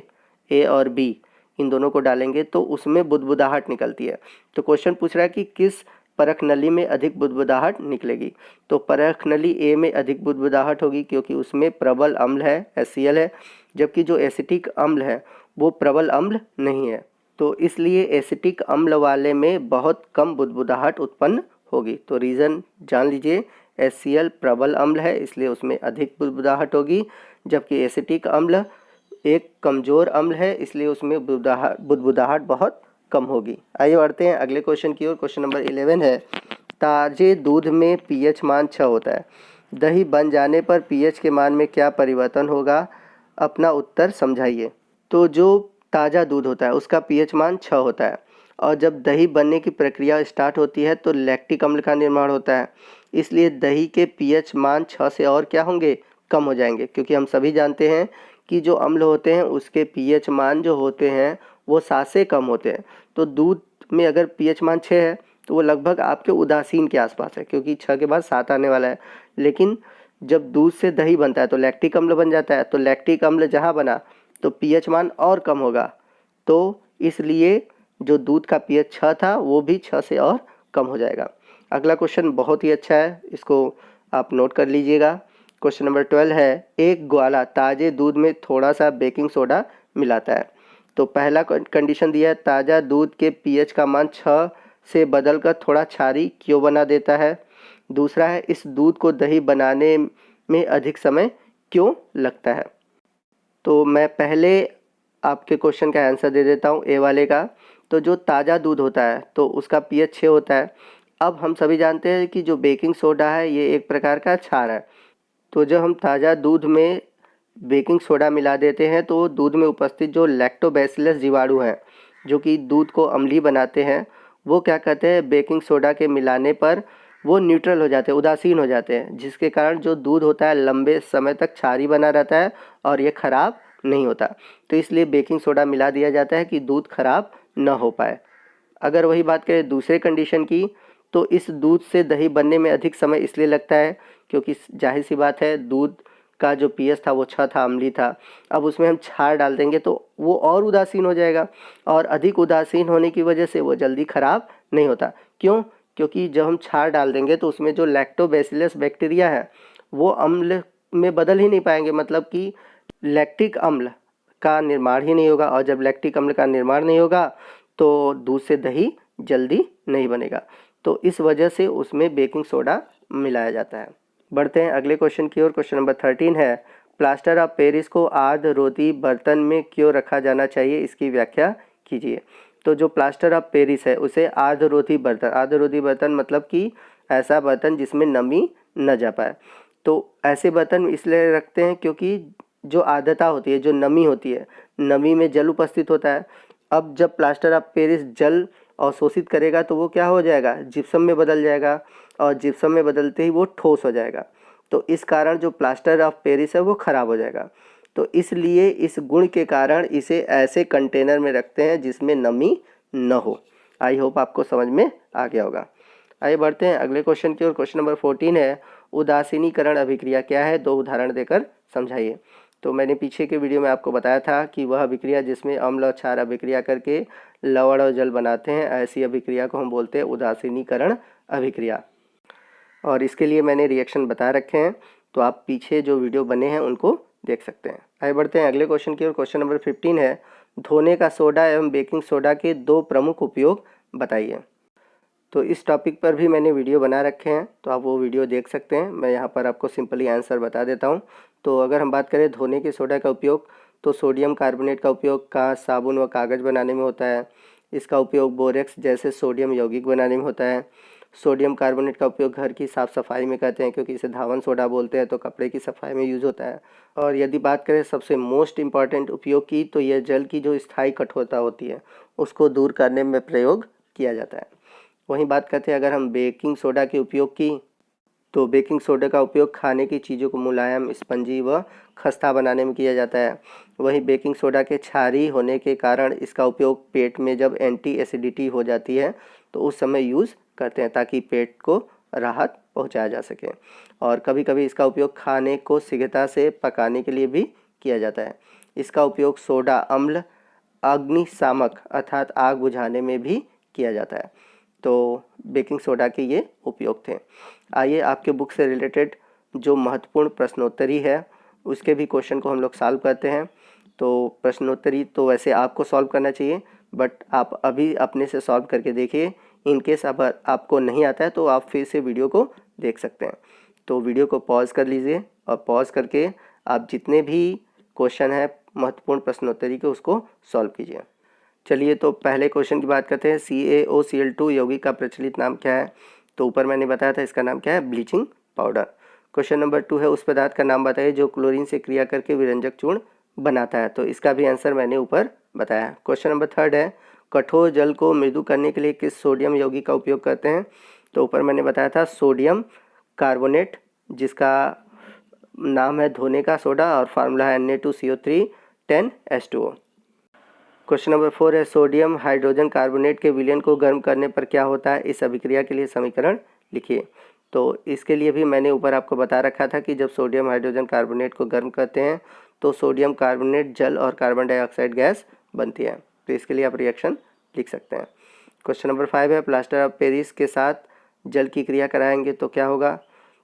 A और B इन दोनों को डालेंगे तो उसमें बुदबुदाहट निकलती है। तो क्वेश्चन पूछ रहा है कि किस परख नली में अधिक बुदबुदाहट निकलेगी। तो परख नली A में अधिक बुदबुदाहट होगी क्योंकि उसमें प्रबल अम्ल है, HCl है, जबकि जो एसिटिक अम्ल है वो प्रबल अम्ल नहीं है, तो इसलिए एसिटिक अम्ल वाले में बहुत कम बुदबुदाहट उत्पन्न होगी। तो रीज़न जान लीजिए, HCl प्रबल अम्ल है इसलिए उसमें अधिक बुदबुदाहट होगी, जबकि एसिटिक अम्ल एक कमज़ोर अम्ल है इसलिए उसमें बुदबुदाहट बहुत कम होगी। आइए बढ़ते हैं अगले क्वेश्चन की ओर। क्वेश्चन नंबर 11 है, ताज़े दूध में pH मान 6 होता है, दही बन जाने पर pH के मान में क्या परिवर्तन होगा, अपना उत्तर समझाइए। तो जो ताज़ा दूध होता है उसका pH मान 6 होता है, और जब दही बनने की प्रक्रिया स्टार्ट होती है तो लैक्टिक अम्ल का निर्माण होता है, इसलिए दही के pH मान 6 से और क्या होंगे, कम हो जाएंगे। क्योंकि हम सभी जानते हैं कि जो अम्ल होते हैं उसके pH मान जो होते हैं वो 7 से कम होते हैं। तो दूध में अगर pH मान 6 है तो वो लगभग आपके उदासीन के आसपास है, क्योंकि 6 के बाद 7 आने वाला है। लेकिन जब दूध से दही बनता है तो लैक्टिक अम्ल बन जाता है, तो लैक्टिक अम्ल जहाँ बना तो pH मान और कम होगा, तो इसलिए जो दूध का pH 6 था वो भी 6 से और कम हो जाएगा। अगला क्वेश्चन बहुत ही अच्छा है, इसको आप नोट कर लीजिएगा। क्वेश्चन नंबर 12 है, एक ग्वाला ताज़े दूध में थोड़ा सा बेकिंग सोडा मिलाता है। तो पहला कंडीशन दिया है, ताज़ा दूध के pH का मान 6 से बदलकर थोड़ा क्षारीय क्यों बना देता है। दूसरा है, इस दूध को दही बनाने में अधिक समय क्यों लगता है। तो मैं पहले आपके क्वेश्चन का आंसर दे देता हूँ ए वाले का। तो जो ताज़ा दूध होता है तो उसका pH 6 होता है। अब हम सभी जानते हैं कि जो बेकिंग सोडा है ये एक प्रकार का क्षार है, तो जब हम ताज़ा दूध में बेकिंग सोडा मिला देते हैं तो दूध में उपस्थित जो लैक्टोबैसिलस जीवाणु हैं जो कि दूध को अम्लीय बनाते हैं, वो क्या कहते हैं, बेकिंग सोडा के मिलाने पर वो न्यूट्रल हो जाते हैं, उदासीन हो जाते हैं, जिसके कारण जो दूध होता है लंबे समय तक क्षारीय बना रहता है और ये ख़राब नहीं होता। तो इसलिए बेकिंग सोडा मिला दिया जाता है कि दूध खराब न हो पाए। अगर वही बात करें दूसरे कंडीशन की, तो इस दूध से दही बनने में अधिक समय इसलिए लगता है क्योंकि जाहिर सी बात है दूध का जो pH था वो 6 था, अम्लीय था। अब उसमें हम क्षार डाल देंगे तो वो और उदासीन हो जाएगा, और अधिक उदासीन होने की वजह से वो जल्दी ख़राब नहीं होता। क्यों, क्योंकि जब हम क्षार डाल देंगे तो उसमें जो लैक्टोबैसिलस बैक्टीरिया है वो अम्ल में बदल ही नहीं पाएंगे, मतलब कि लैक्टिक अम्ल का निर्माण ही नहीं होगा, और जब लैक्टिक अम्ल का निर्माण नहीं होगा तो दूध से दही जल्दी नहीं बनेगा। तो इस वजह से उसमें बेकिंग सोडा मिलाया जाता है। बढ़ते हैं अगले क्वेश्चन की ओर। क्वेश्चन नंबर 13 है, प्लास्टर ऑफ पेरिस को आर्द्ररोधी बर्तन में क्यों रखा जाना चाहिए, इसकी व्याख्या कीजिए। तो जो प्लास्टर ऑफ पेरिस है उसे आर्द्ररोधी बर्तन मतलब कि ऐसा बर्तन जिसमें नमी न जा पाए। तो ऐसे बर्तन इसलिए रखते हैं क्योंकि जो आर्द्रता होती है, जो नमी होती है, नमी में जल उपस्थित होता है। अब जब प्लास्टर ऑफ पेरिस जल अवशोषित करेगा तो वो क्या हो जाएगा, जिप्सम में बदल जाएगा, और जिप्सम में बदलते ही वो ठोस हो जाएगा। तो इस कारण जो प्लास्टर ऑफ पेरिस है वो ख़राब हो जाएगा। तो इसलिए इस गुण के कारण इसे ऐसे कंटेनर में रखते हैं जिसमें नमी न हो। आई होप आपको समझ में आ गया होगा। आइए बढ़ते हैं अगले क्वेश्चन की ओर। क्वेश्चन नंबर 14 है, उदासीनीकरण अभिक्रिया क्या है, 2 उदाहरण देकर समझाइए। तो मैंने पीछे के वीडियो में आपको बताया था कि वह अभिक्रिया जिसमें अम्ल और क्षार अभिक्रिया करके लवण और जल बनाते हैं, ऐसी अभिक्रिया को हम बोलते हैं उदासीनीकरण अभिक्रिया। और इसके लिए मैंने रिएक्शन बता रखे हैं, तो आप पीछे जो वीडियो बने हैं उनको देख सकते हैं। आगे बढ़ते हैं अगले क्वेश्चन की ओर। क्वेश्चन नंबर 15 है, धोने का सोडा एवं बेकिंग सोडा के 2 प्रमुख उपयोग बताइए। तो इस टॉपिक पर भी मैंने वीडियो बना रखे हैं, तो आप वो वीडियो देख सकते हैं। मैं यहाँ पर आपको सिंपली आंसर बता देता हूँ। तो अगर हम बात करें धोने के सोडा का उपयोग, तो सोडियम कार्बोनेट का उपयोग कांच, साबुन व कागज़ बनाने में होता है। इसका उपयोग बोरेक्स जैसे सोडियम यौगिक बनाने में होता है। सोडियम कार्बोनेट का उपयोग घर की साफ़ सफाई में करते हैं, क्योंकि इसे धावन सोडा बोलते हैं, तो कपड़े की सफाई में यूज़ होता है। और यदि बात करें सबसे मोस्ट इम्पॉर्टेंट उपयोग की, तो यह जल की जो स्थायी कठोरता होती है उसको दूर करने में प्रयोग किया जाता है। वहीं बात करते हैं अगर हम बेकिंग सोडा के उपयोग की, तो बेकिंग सोडा का उपयोग खाने की चीज़ों को मुलायम, स्पंजी व खस्ता बनाने में किया जाता है। वहीं बेकिंग सोडा के क्षारीय होने के कारण इसका उपयोग पेट में जब एंटी एसिडिटी हो जाती है तो उस समय यूज़ करते हैं, ताकि पेट को राहत पहुंचाया जा सके। और कभी कभी इसका उपयोग खाने को शीघ्रता से पकाने के लिए भी किया जाता है। इसका उपयोग सोडा अम्ल, अग्निशामक अर्थात आग बुझाने में भी किया जाता है। तो बेकिंग सोडा के ये उपयोग थे। आइए आपके बुक से रिलेटेड जो महत्वपूर्ण प्रश्नोत्तरी है उसके भी क्वेश्चन को हम लोग सॉल्व करते हैं। तो प्रश्नोत्तरी तो वैसे आपको सॉल्व करना चाहिए, बट आप अभी अपने से सॉल्व करके देखिए। इन केस अगर आपको नहीं आता है तो आप फिर से वीडियो को देख सकते हैं। तो वीडियो को पॉज कर लीजिए और पॉज करके आप जितने भी क्वेश्चन हैं महत्वपूर्ण प्रश्नोत्तरी के उसको सॉल्व कीजिए। चलिए तो पहले क्वेश्चन की बात करते हैं। CaOCl2 यौगिक का प्रचलित नाम क्या है। तो ऊपर मैंने बताया था इसका नाम क्या है, ब्लीचिंग पाउडर। क्वेश्चन नंबर 2 है, उस पदार्थ का नाम बताइए जो क्लोरीन से क्रिया करके विरंजक चूर्ण बनाता है। तो इसका भी आंसर मैंने ऊपर बताया। क्वेश्चन नंबर 3 है, कठोर जल को मृदु करने के लिए किस सोडियम यौगिक का उपयोग करते हैं। तो ऊपर मैंने बताया था सोडियम कार्बोनेट, जिसका नाम है धोने का सोडा और फार्मूला है Na2CO3 10H2O। क्वेश्चन नंबर 4 है, सोडियम हाइड्रोजन कार्बोनेट के विलयन को गर्म करने पर क्या होता है, इस अभिक्रिया के लिए समीकरण लिखिए। तो इसके लिए भी मैंने ऊपर आपको बता रखा था कि जब सोडियम हाइड्रोजन कार्बोनेट को गर्म करते हैं तो सोडियम कार्बोनेट जल और कार्बन डाइऑक्साइड गैस बनती है। तो इसके लिए आप रिएक्शन लिख सकते हैं। क्वेश्चन नंबर 5 है, प्लास्टर ऑफ पेरिस के साथ जल की क्रिया कराएंगे तो क्या होगा।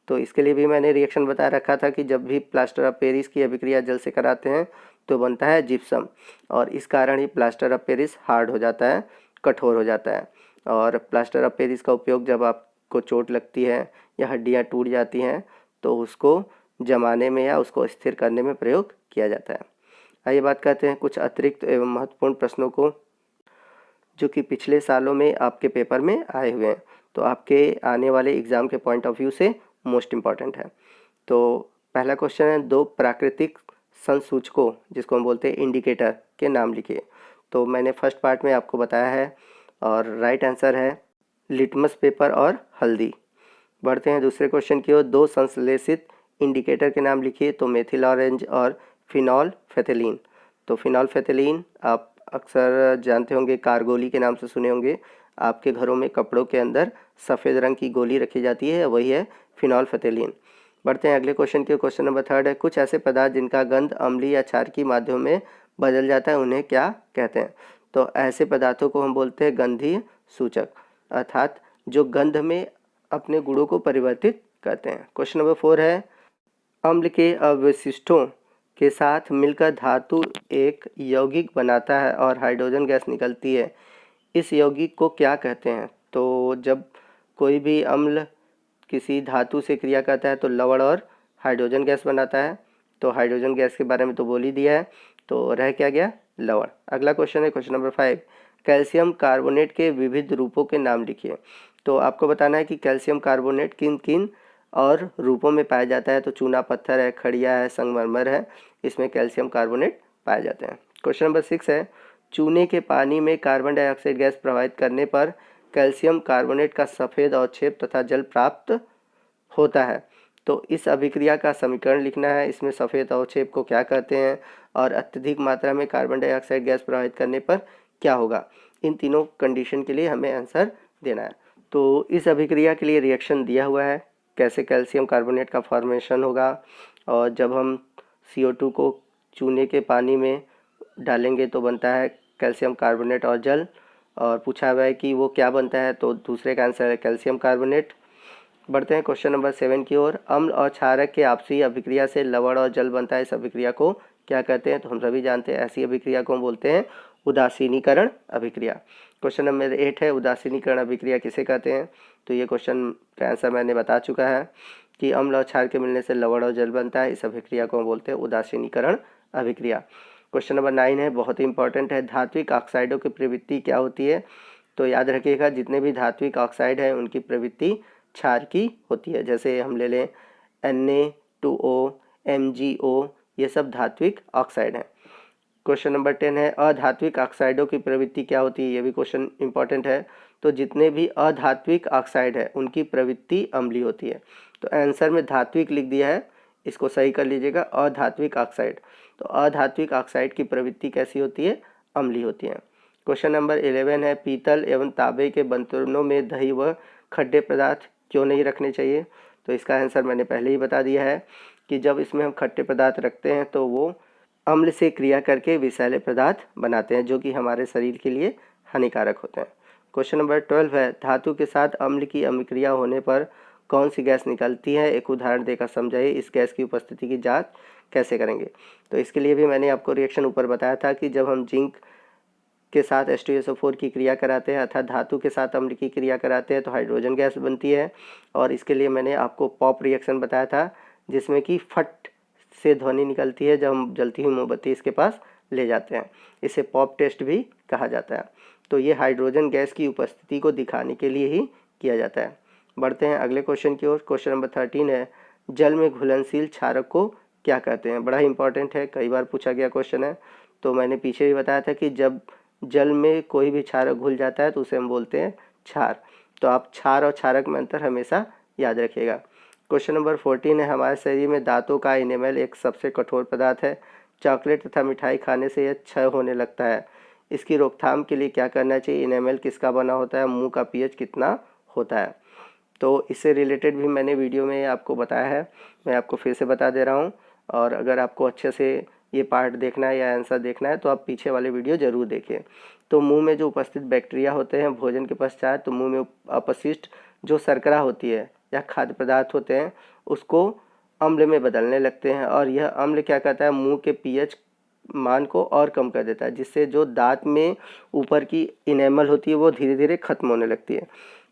तो इसके लिए भी मैंने रिएक्शन बता रखा था कि जब भी प्लास्टर ऑफ पेरिस की अभिक्रिया जल से कराते हैं तो बनता है जिप्सम, और इस कारण ही प्लास्टर ऑफ पेरिस हार्ड हो जाता है, कठोर हो जाता है। और प्लास्टर ऑफ पेरिस का उपयोग जब आपको चोट लगती है या हड्डियां टूट जाती हैं तो उसको जमाने में या उसको स्थिर करने में प्रयोग किया जाता है। आइए बात करते हैं कुछ अतिरिक्त एवं महत्वपूर्ण प्रश्नों को जो कि पिछले सालों में आपके पेपर में आए हुए हैं, तो आपके आने वाले एग्ज़ाम के पॉइंट ऑफ व्यू से मोस्ट इम्पॉर्टेंट है। तो पहला क्वेश्चन है, 2 प्राकृतिक संसूचकों जिसको हम बोलते हैं इंडिकेटर के नाम लिखिए। तो मैंने फर्स्ट पार्ट में आपको बताया है और राइट आंसर है लिटमस पेपर और हल्दी। बढ़ते हैं दूसरे क्वेश्चन की ओर, 2 संश्लेषित इंडिकेटर के नाम लिखिए। तो मेथिल ऑरेंज और फिनॉल फेथिलीन। तो फिनॉल फेथिलीन आप अक्सर जानते होंगे, कारगोली के नाम से सुने होंगे। आपके घरों में कपड़ों के अंदर सफ़ेद रंग की गोली रखी जाती है, वही है फिनॉल फेथिलीन। बढ़ते हैं अगले क्वेश्चन के। क्वेश्चन नंबर 3 है, कुछ ऐसे पदार्थ जिनका गंध अम्लीय या क्षारकीय माध्यम में बदल जाता है उन्हें क्या कहते हैं। तो ऐसे पदार्थों को हम बोलते हैं गंधीय सूचक, अर्थात जो गंध में अपने गुणों को परिवर्तित करते हैं। क्वेश्चन नंबर 4 है, अम्ल के अवशिष्टों के साथ मिलकर धातु एक यौगिक बनाता है और हाइड्रोजन गैस निकलती है। इस यौगिक को क्या कहते हैं? तो जब कोई भी अम्ल किसी धातु से क्रिया करता है तो लवण और हाइड्रोजन गैस बनाता है। तो हाइड्रोजन गैस के बारे में तो बोल ही दिया है, तो रह क्या गया? लवण। अगला क्वेश्चन है क्वेश्चन नंबर 5, कैल्शियम कार्बोनेट के विविध रूपों के नाम लिखिए। तो आपको बताना है कि कैल्शियम कार्बोनेट किन किन और रूपों में पाया जाता है। तो चूना पत्थर है, खड़िया है, संगमरमर है, इसमें कैल्शियम कार्बोनेट पाए जाते हैं। क्वेश्चन नंबर 6 है, चूने के पानी में कार्बन डाइऑक्साइड गैस प्रवाहित करने पर कैल्शियम कार्बोनेट का सफ़ेद अवक्षेप तथा जल प्राप्त होता है। तो इस अभिक्रिया का समीकरण लिखना है। इसमें सफ़ेद अवक्षेप को क्या कहते हैं और अत्यधिक मात्रा में कार्बन डाइऑक्साइड गैस प्रवाहित करने पर क्या होगा? इन तीनों कंडीशन के लिए हमें आंसर देना है। तो इस अभिक्रिया के लिए रिएक्शन दिया हुआ है, कैसे कैल्शियम कार्बोनेट का फॉर्मेशन होगा, और जब हम CO2 को चूने के पानी में डालेंगे तो बनता है कैल्शियम कार्बोनेट और जल, और पूछा हुआ है कि वो क्या बनता है, तो दूसरे का आंसर है कैल्शियम कार्बोनेट। बढ़ते हैं क्वेश्चन नंबर 7 की ओर। अम्ल और क्षारक के आपसी अभिक्रिया से लवण और जल बनता है, इस अभिक्रिया को क्या कहते हैं? तो हम सभी जानते हैं ऐसी अभिक्रिया को हम बोलते हैं उदासीनीकरण अभिक्रिया। क्वेश्चन नंबर 8 है, उदासीनीकरण अभिक्रिया किसे कहते हैं? तो ये क्वेश्चन का आंसर मैंने बता चुका है कि अम्ल और क्षार के मिलने से लवण और जल बनता है, इस अभिक्रिया को हम बोलते हैं उदासीनीकरण अभिक्रिया। क्वेश्चन नंबर 9 है, बहुत ही इंपॉर्टेंट है, धात्विक ऑक्साइडों की प्रवृत्ति क्या होती है? तो याद रखिएगा, जितने भी धात्विक ऑक्साइड हैं उनकी प्रवृत्ति क्षार की होती है। जैसे हम ले लें Na2O, MgO, ये सब धात्विक ऑक्साइड हैं। क्वेश्चन नंबर 10 है, अधात्विक ऑक्साइडों की प्रवृत्ति क्या होती है? ये भी क्वेश्चन इंपॉर्टेंट है। तो जितने भी अधात्विक ऑक्साइड है उनकी प्रवृत्ति अम्लीय होती है। तो आंसर में धात्विक लिख दिया है, इसको सही कर लीजिएगा, अधात्विक ऑक्साइड। तो अधात्विक ऑक्साइड की प्रवृत्ति कैसी होती है? अम्लीय होती है। क्वेश्चन नंबर 11 है, पीतल एवं तांबे के बर्तनों में दही व खड्डे पदार्थ क्यों नहीं रखने चाहिए? तो इसका आंसर मैंने पहले ही बता दिया है कि जब इसमें हम खट्टे पदार्थ रखते हैं तो वो अम्ल से क्रिया करके विषैले पदार्थ बनाते हैं जो कि हमारे शरीर के लिए हानिकारक होते हैं। क्वेश्चन नंबर 12 है, धातु के साथ अम्ल की अभिक्रिया होने पर कौन सी गैस निकलती है? एक उदाहरण देकर समझाइए, इस गैस की उपस्थिति की जांच कैसे करेंगे? तो इसके लिए भी मैंने आपको रिएक्शन ऊपर बताया था कि जब हम जिंक के साथ H2SO4 की क्रिया कराते हैं अर्थात धातु के साथ अम्ल की क्रिया कराते हैं तो हाइड्रोजन गैस बनती है। और इसके लिए मैंने आपको पॉप रिएक्शन बताया था जिसमें कि फट से ध्वनि निकलती है जब हम जलती हुई मोमबत्ती इसके पास ले जाते हैं। इसे पॉप टेस्ट भी कहा जाता है। तो ये हाइड्रोजन गैस की उपस्थिति को दिखाने के लिए ही किया जाता है। बढ़ते हैं अगले क्वेश्चन की ओर। क्वेश्चन नंबर 13 है, जल में घुलनशील क्षारक को क्या कहते हैं? बड़ा ही इंपॉर्टेंट है, कई बार पूछा गया क्वेश्चन है। तो मैंने पीछे भी बताया था कि जब जल में कोई भी क्षारक घुल जाता है तो उसे हम बोलते हैं क्षार। तो आप क्षार और क्षारक में अंतर हमेशा याद रखिएगा। क्वेश्चन नंबर 14 है, हमारे शरीर में दांतों का इनेमल एक सबसे कठोर पदार्थ है। चॉकलेट तथा मिठाई खाने से यह क्षय होने लगता है। इसकी रोकथाम के लिए क्या करना चाहिए? इनेमल किसका बना होता है? मुंह का पीएच कितना होता है? तो इससे रिलेटेड भी मैंने वीडियो में आपको बताया है, मैं आपको फिर से बता दे रहा हूँ। और अगर आपको अच्छे से ये पार्ट देखना है या आंसर देखना है तो आप पीछे वाले वीडियो ज़रूर देखें। तो मुंह में जो उपस्थित बैक्टीरिया होते हैं भोजन के पश्चात, तो मुंह में अपशिष्ट जो शर्करा होती है या खाद्य पदार्थ होते हैं उसको अम्ल में बदलने लगते हैं और यह अम्ल क्या करता है? मुंह के पीएच मान को और कम कर देता है, जिससे जो दांत में ऊपर की इनेमल होती है वो धीरे धीरे खत्म होने लगती है।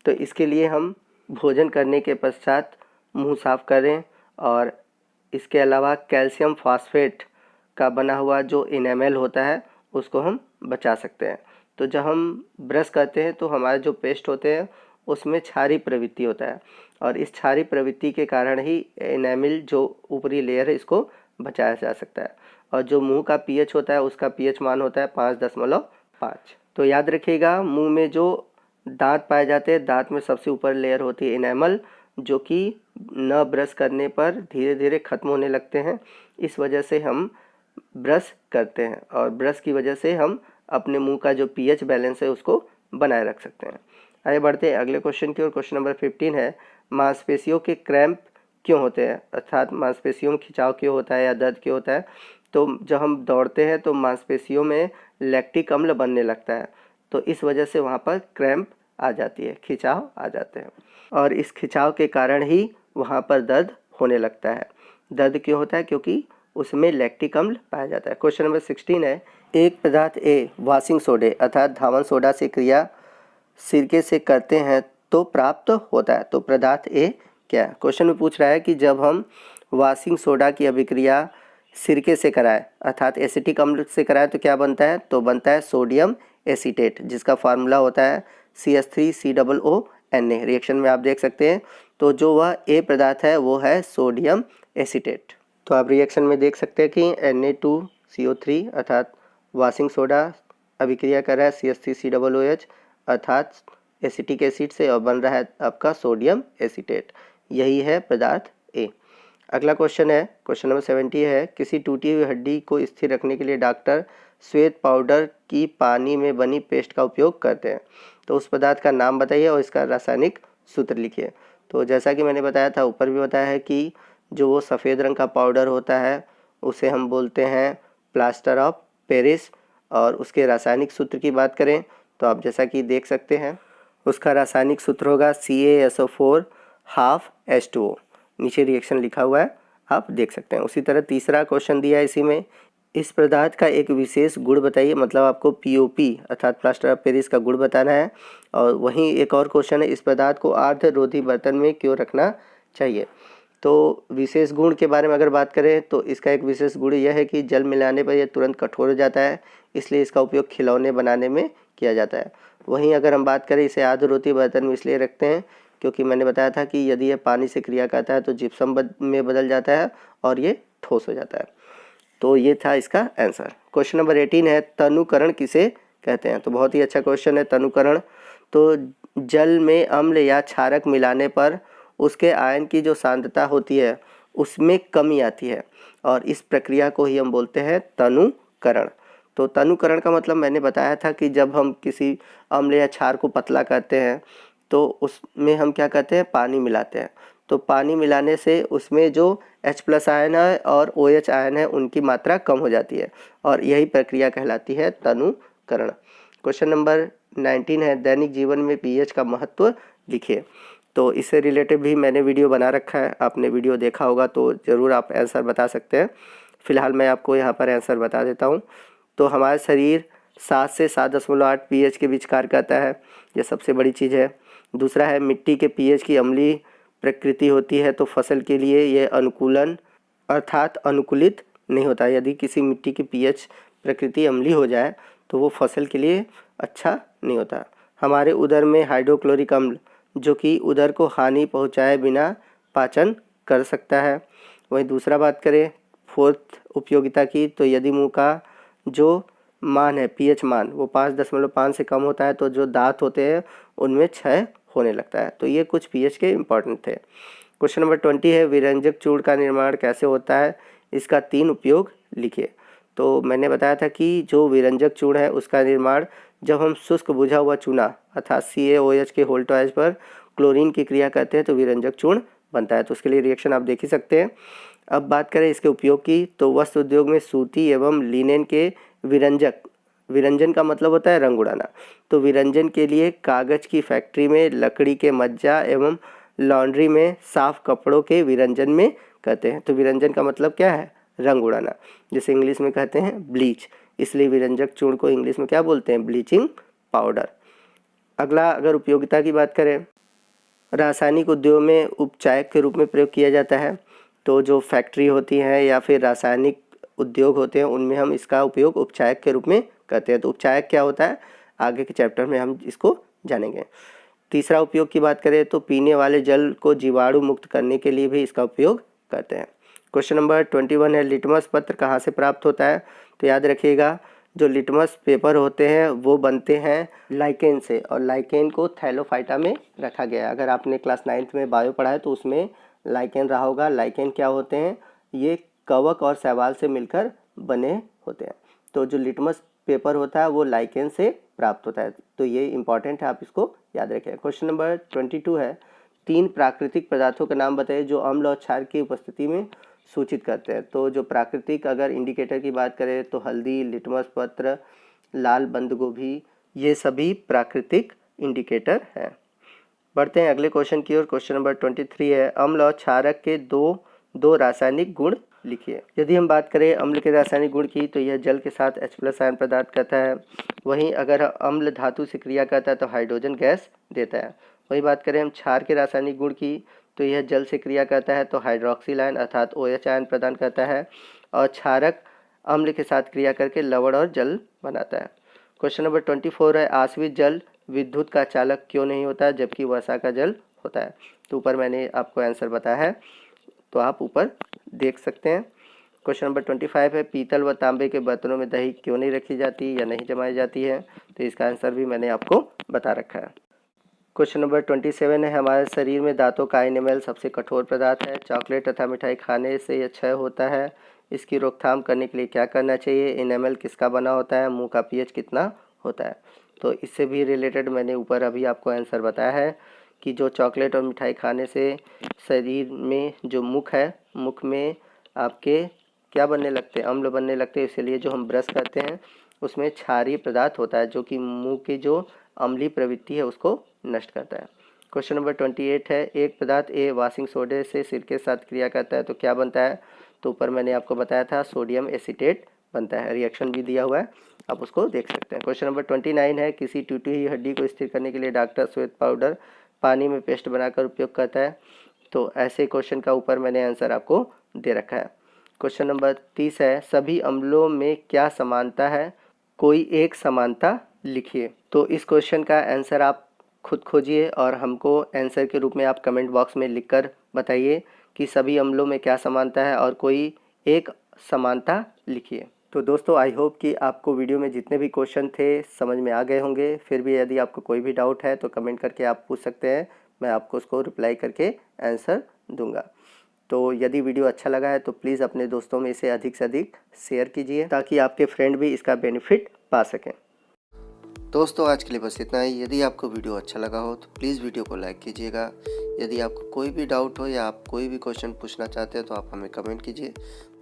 तो इसके लिए हम भोजन करने के पश्चात मुंह साफ करें। और इसके अलावा कैल्शियम फॉस्फेट का बना हुआ जो इनेमल होता है उसको हम बचा सकते हैं। तो जब हम ब्रश करते हैं तो हमारे जो पेस्ट होते हैं उसमें क्षारीय प्रवृत्ति होता है और इस क्षारीय प्रवृत्ति के कारण ही इनेमल जो ऊपरी लेयर है इसको बचाया जा सकता है। और जो मुंह का पीएच होता है उसका पीएच मान होता है 5.5। तो याद रखिएगा, मुंह में जो दांत पाए जाते हैं, दांत में सबसे ऊपर लेयर होती है इनेमल, जो कि न ब्रश करने पर धीरे धीरे खत्म होने लगते हैं। इस वजह से हम ब्रश करते हैं और ब्रश की वजह से हम अपने मुंह का जो पीएच बैलेंस है उसको बनाए रख सकते हैं। आगे बढ़ते हैं अगले क्वेश्चन की ओर। क्वेश्चन नंबर 15 है, मांसपेशियों के क्रैम्प क्यों होते हैं? अर्थात मांसपेशियों में खिंचाव क्यों होता है या दर्द क्यों होता है? तो जब हम दौड़ते हैं तो मांसपेशियों में लैक्टिक अम्ल बनने लगता है, तो इस वजह से वहाँ पर क्रैम्प आ जाती है, खिंचाव आ जाते हैं और इस खिंचाव के कारण ही वहाँ पर दर्द होने लगता है। दर्द क्यों होता है? क्योंकि उसमें लैक्टिक अम्ल पाया जाता है। क्वेश्चन नंबर 16 है, एक पदार्थ ए वॉशिंग सोडे अर्थात धावन सोडा से क्रिया सिरके से करते हैं तो प्राप्त होता है, तो पदार्थ ए क्या है? क्वेश्चन में पूछ रहा है कि जब हम वॉशिंग सोडा की अभिक्रिया सिरके से कराए अर्थात एसिटिक अम्ल से कराए तो क्या बनता है? तो बनता है सोडियम एसीटेट, जिसका फार्मूला होता है CH3COONA। रिएक्शन में आप देख सकते हैं, तो जो वह ए पदार्थ है वो है सोडियम एसीटेट। तो आप रिएक्शन में देख सकते हैं कि Na2CO3 अर्थात वॉशिंग सोडा अभिक्रिया कर रहा है CH3COOH अर्थात एसिटिक एसिड से और बन रहा है आपका सोडियम एसीटेट, यही है पदार्थ ए। अगला क्वेश्चन है, क्वेश्चन नंबर 70 है, किसी टूटी हुई हड्डी को स्थिर रखने के लिए डॉक्टर श्वेत पाउडर की पानी में बनी पेस्ट का उपयोग करते हैं, तो उस पदार्थ का नाम बताइए और इसका रासायनिक सूत्र लिखिए। तो जैसा कि मैंने बताया था, ऊपर भी बताया है कि जो वो सफ़ेद रंग का पाउडर होता है उसे हम बोलते हैं प्लास्टर ऑफ पेरिस, और उसके रासायनिक सूत्र की बात करें तो आप जैसा कि देख सकते हैं उसका रासायनिक सूत्र होगा CaSO4 हाफ H2O। नीचे रिएक्शन लिखा हुआ है, आप देख सकते हैं। उसी तरह तीसरा क्वेश्चन दिया है इसी में, इस पदार्थ का एक विशेष गुण बताइए, मतलब आपको POP अर्थात प्लास्टर ऑफ पेरिस का गुण बताना है। और वहीं एक और क्वेश्चन है, इस पदार्थ को आर्द्ररोधी बर्तन में क्यों रखना चाहिए? तो विशेष गुण के बारे में अगर बात करें तो इसका एक विशेष गुण यह है कि जल मिलाने पर यह तुरंत कठोर हो जाता है, इसलिए इसका उपयोग खिलौने बनाने में किया जाता है। वहीं अगर हम बात करें, इसे आर्द्ररोधी बर्तन में इसलिए रखते हैं क्योंकि मैंने बताया था कि यदि यह पानी से क्रिया करता है तो जिप्सम में बदल जाता है और ये ठोस हो जाता है। तो ये था इसका आंसर। क्वेश्चन नंबर 18 है, तनुकरण किसे कहते हैं? तो बहुत ही अच्छा क्वेश्चन है तनुकरण। तो जल में अम्ल या क्षारक मिलाने पर उसके आयन की जो सांद्रता होती है उसमें कमी आती है, और इस प्रक्रिया को ही हम बोलते हैं तनुकरण। तो तनुकरण का मतलब मैंने बताया था कि जब हम किसी अम्ल या क्षार को पतला करते हैं तो उसमें हम क्या करते हैं? पानी मिलाते हैं। तो पानी मिलाने से उसमें जो H+ आयन है और OH आयन है उनकी मात्रा कम हो जाती है, और यही प्रक्रिया कहलाती है तनुकरण। क्वेश्चन नंबर 19 है, दैनिक जीवन में pH का महत्व लिखिए। तो इससे रिलेटेड भी मैंने वीडियो बना रखा है, आपने वीडियो देखा होगा तो ज़रूर आप आंसर बता सकते हैं। फ़िलहाल मैं आपको यहाँ पर आंसर बता देता हूँ। तो हमारा शरीर 7 से 7.8 pH के बीच कार्य करता है, ये सबसे बड़ी चीज़ है। दूसरा है, मिट्टी के pH की अम्लीय प्रकृति होती है, तो फसल के लिए ये अनुकूलन अर्थात अनुकूलित नहीं होता। यदि किसी मिट्टी की pH प्रकृति अम्लीय हो जाए तो वो फसल के लिए अच्छा नहीं होता। हमारे उदर में हाइड्रोक्लोरिक अम्ल जो कि उदर को हानि पहुंचाए बिना पाचन कर सकता है। वहीं दूसरा बात करें फोर्थ उपयोगिता की, तो यदि मुंह का जो मान है pH मान वो 5.5 से कम होता है तो जो दांत होते हैं उनमें क्षय होने लगता है। तो ये कुछ pH के इम्पोर्टेंट थे। क्वेश्चन नंबर 20 है, विरंजक चूर्ण का निर्माण कैसे होता है? इसका 3 उपयोग लिखिए। तो मैंने बताया था कि जो विरंजक चूर्ण है उसका निर्माण जब हम शुष्क बुझा हुआ चूना अर्थात CaOH के वोल्टेज पर क्लोरीन की क्रिया करते हैं तो विरंजक चूर्ण बनता है। तो उसके लिए रिएक्शन आप देख ही सकते हैं। अब बात करें इसके उपयोग की, तो वस्त्र उद्योग में सूती एवं लिनेन के विरंजक, विरंजन का मतलब होता है रंग उड़ाना, तो विरंजन के लिए कागज़ की फैक्ट्री में लकड़ी के मज्जा एवं लॉन्ड्री में साफ कपड़ों के विरंजन में कहते हैं। तो विरंजन का मतलब क्या है? रंग उड़ाना, जिसे इंग्लिश में कहते हैं ब्लीच, इसलिए विरंजक चूर्ण को इंग्लिश में क्या बोलते हैं? Bleaching powder. अगला अगर उपयोगिता की बात करें, रासायनिक उद्योग में उपचायक के रूप में प्रयोग किया जाता है। तो जो फैक्ट्री होती हैं या फिर रासायनिक उद्योग होते हैं उनमें हम इसका उपयोग उपचायक के रूप में करते हैं। तो उपचायक क्या होता है आगे के चैप्टर में हम इसको जानेंगे। तीसरा उपयोग की बात करें तो पीने वाले जल को जीवाणु मुक्त करने के लिए भी इसका उपयोग करते हैं। क्वेश्चन नंबर 21 है, लिटमस पत्र कहाँ से प्राप्त होता है? तो याद रखिएगा जो लिटमस पेपर होते हैं वो बनते हैं लाइकेन से, और लाइकेन को थैलोफाइटा में रखा गया है। अगर आपने क्लास 9th में बायो पढ़ा है तो उसमें लाइकेन रहा होगा। लाइकेन क्या होते हैं? ये कवक और शैवाल से मिलकर बने होते हैं। तो जो लिटमस पेपर होता है वो लाइकेन से प्राप्त होता है। तो ये इंपॉर्टेंट है, आप इसको याद रखें। क्वेश्चन नंबर 22 है, 3 प्राकृतिक पदार्थों के नाम बताइए जो अम्ल और क्षार की उपस्थिति में सूचित करते हैं। तो जो प्राकृतिक अगर इंडिकेटर की बात करें तो हल्दी, लिटमस पत्र, लाल बंद गोभी, ये सभी प्राकृतिक इंडिकेटर हैं। बढ़ते हैं अगले क्वेश्चन की ओर। क्वेश्चन नंबर 23 है, अम्ल और क्षारक के 2 दो रासायनिक गुण लिखिए। यदि हम बात करें अम्ल के रासायनिक गुण की तो यह जल के साथ H+ आयन प्रदान करता है। वहीं अगर अम्ल धातु से क्रिया करता है तो हाइड्रोजन गैस देता है। वही बात करें हम क्षार के रासायनिक गुण की तो यह जल से क्रिया करता है तो हाइड्रोक्सिल आयन अर्थात OH आयन प्रदान करता है और क्षारक अम्ल के साथ क्रिया करके लवण और जल बनाता है। क्वेश्चन नंबर 24 है, आश्रित जल विद्युत का चालक क्यों नहीं होता जबकि वर्षा का जल होता है। तो ऊपर मैंने आपको आंसर बताया है, तो आप ऊपर देख सकते हैं। क्वेश्चन नंबर 25 है, पीतल व तांबे के बर्तनों में दही क्यों नहीं रखी जाती या नहीं जमाई जाती है। तो इसका आंसर भी मैंने आपको बता रखा है। क्वेश्चन नंबर 27 है, हमारे शरीर में दांतों का एनिमल सबसे कठोर पदार्थ है। चॉकलेट तथा मिठाई खाने से यह क्षय होता है। इसकी रोकथाम करने के लिए क्या करना चाहिए। एनिमल किसका बना होता है। मुंह का pH कितना होता है। तो इससे भी रिलेटेड मैंने ऊपर अभी आपको आंसर बताया है कि जो चॉकलेट और मिठाई खाने से शरीर में जो मुख है, मुख में आपके क्या बनने लगते हैं, अम्ल बनने लगते हैं। इसलिए जो हम ब्रश करते हैं उसमें क्षारीय पदार्थ होता है जो कि मुंह की जो अम्लीय प्रवृत्ति है उसको नष्ट करता है। क्वेश्चन नंबर 28 है, एक पदार्थ ए वॉशिंग सोडे से सिरके के साथ क्रिया करता है तो क्या बनता है। तो ऊपर मैंने आपको बताया था सोडियम एसीटेट बनता है। रिएक्शन भी दिया हुआ है, आप उसको देख सकते हैं। क्वेश्चन नंबर 29 है, किसी टूटी हुई हड्डी को स्थिर करने के लिए डॉक्टर श्वेत पाउडर पानी में पेस्ट बनाकर उपयोग करता है। तो ऐसे क्वेश्चन का ऊपर मैंने आंसर आपको दे रखा है। क्वेश्चन नंबर 30 है, सभी अम्लों में क्या समानता है, कोई एक समानता लिखिए। तो इस क्वेश्चन का आंसर आप खुद खोजिए और हमको आंसर के रूप में आप कमेंट बॉक्स में लिखकर बताइए कि सभी अम्लों में क्या समानता है और कोई एक समानता लिखिए। तो दोस्तों आई होप कि आपको वीडियो में जितने भी क्वेश्चन थे समझ में आ गए होंगे। फिर भी यदि आपको कोई भी डाउट है तो कमेंट करके आप पूछ सकते हैं, मैं आपको उसको रिप्लाई करके आंसर दूंगा। तो यदि वीडियो अच्छा लगा है तो प्लीज़ अपने दोस्तों में इसे अधिक से अधिक शेयर कीजिए ताकि आपके फ्रेंड भी इसका बेनिफिट पा सकें। दोस्तों आज के लिए बस इतना ही। यदि आपको वीडियो अच्छा लगा हो तो प्लीज़ वीडियो को लाइक कीजिएगा। यदि आपको कोई भी डाउट हो या आप कोई भी क्वेश्चन पूछना चाहते हैं तो आप हमें कमेंट कीजिए,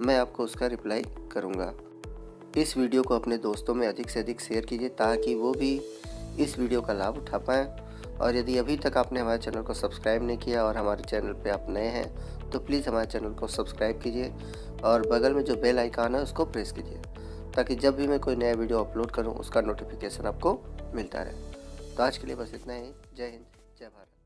मैं आपको उसका रिप्लाई करूँगा। इस वीडियो को अपने दोस्तों में अधिक से अधिक शेयर कीजिए ताकि वो भी इस वीडियो का लाभ उठा पाएँ। और यदि अभी तक आपने हमारे चैनल को सब्सक्राइब नहीं किया और हमारे चैनल पे आप नए हैं तो प्लीज़ हमारे चैनल को सब्सक्राइब कीजिए और बगल में जो बेल आइकन है उसको प्रेस कीजिए ताकि जब भी मैं कोई नया वीडियो अपलोड करूं उसका नोटिफिकेशन आपको मिलता रहे। तो आज के लिए बस इतना ही। जय हिंद, जय भारत।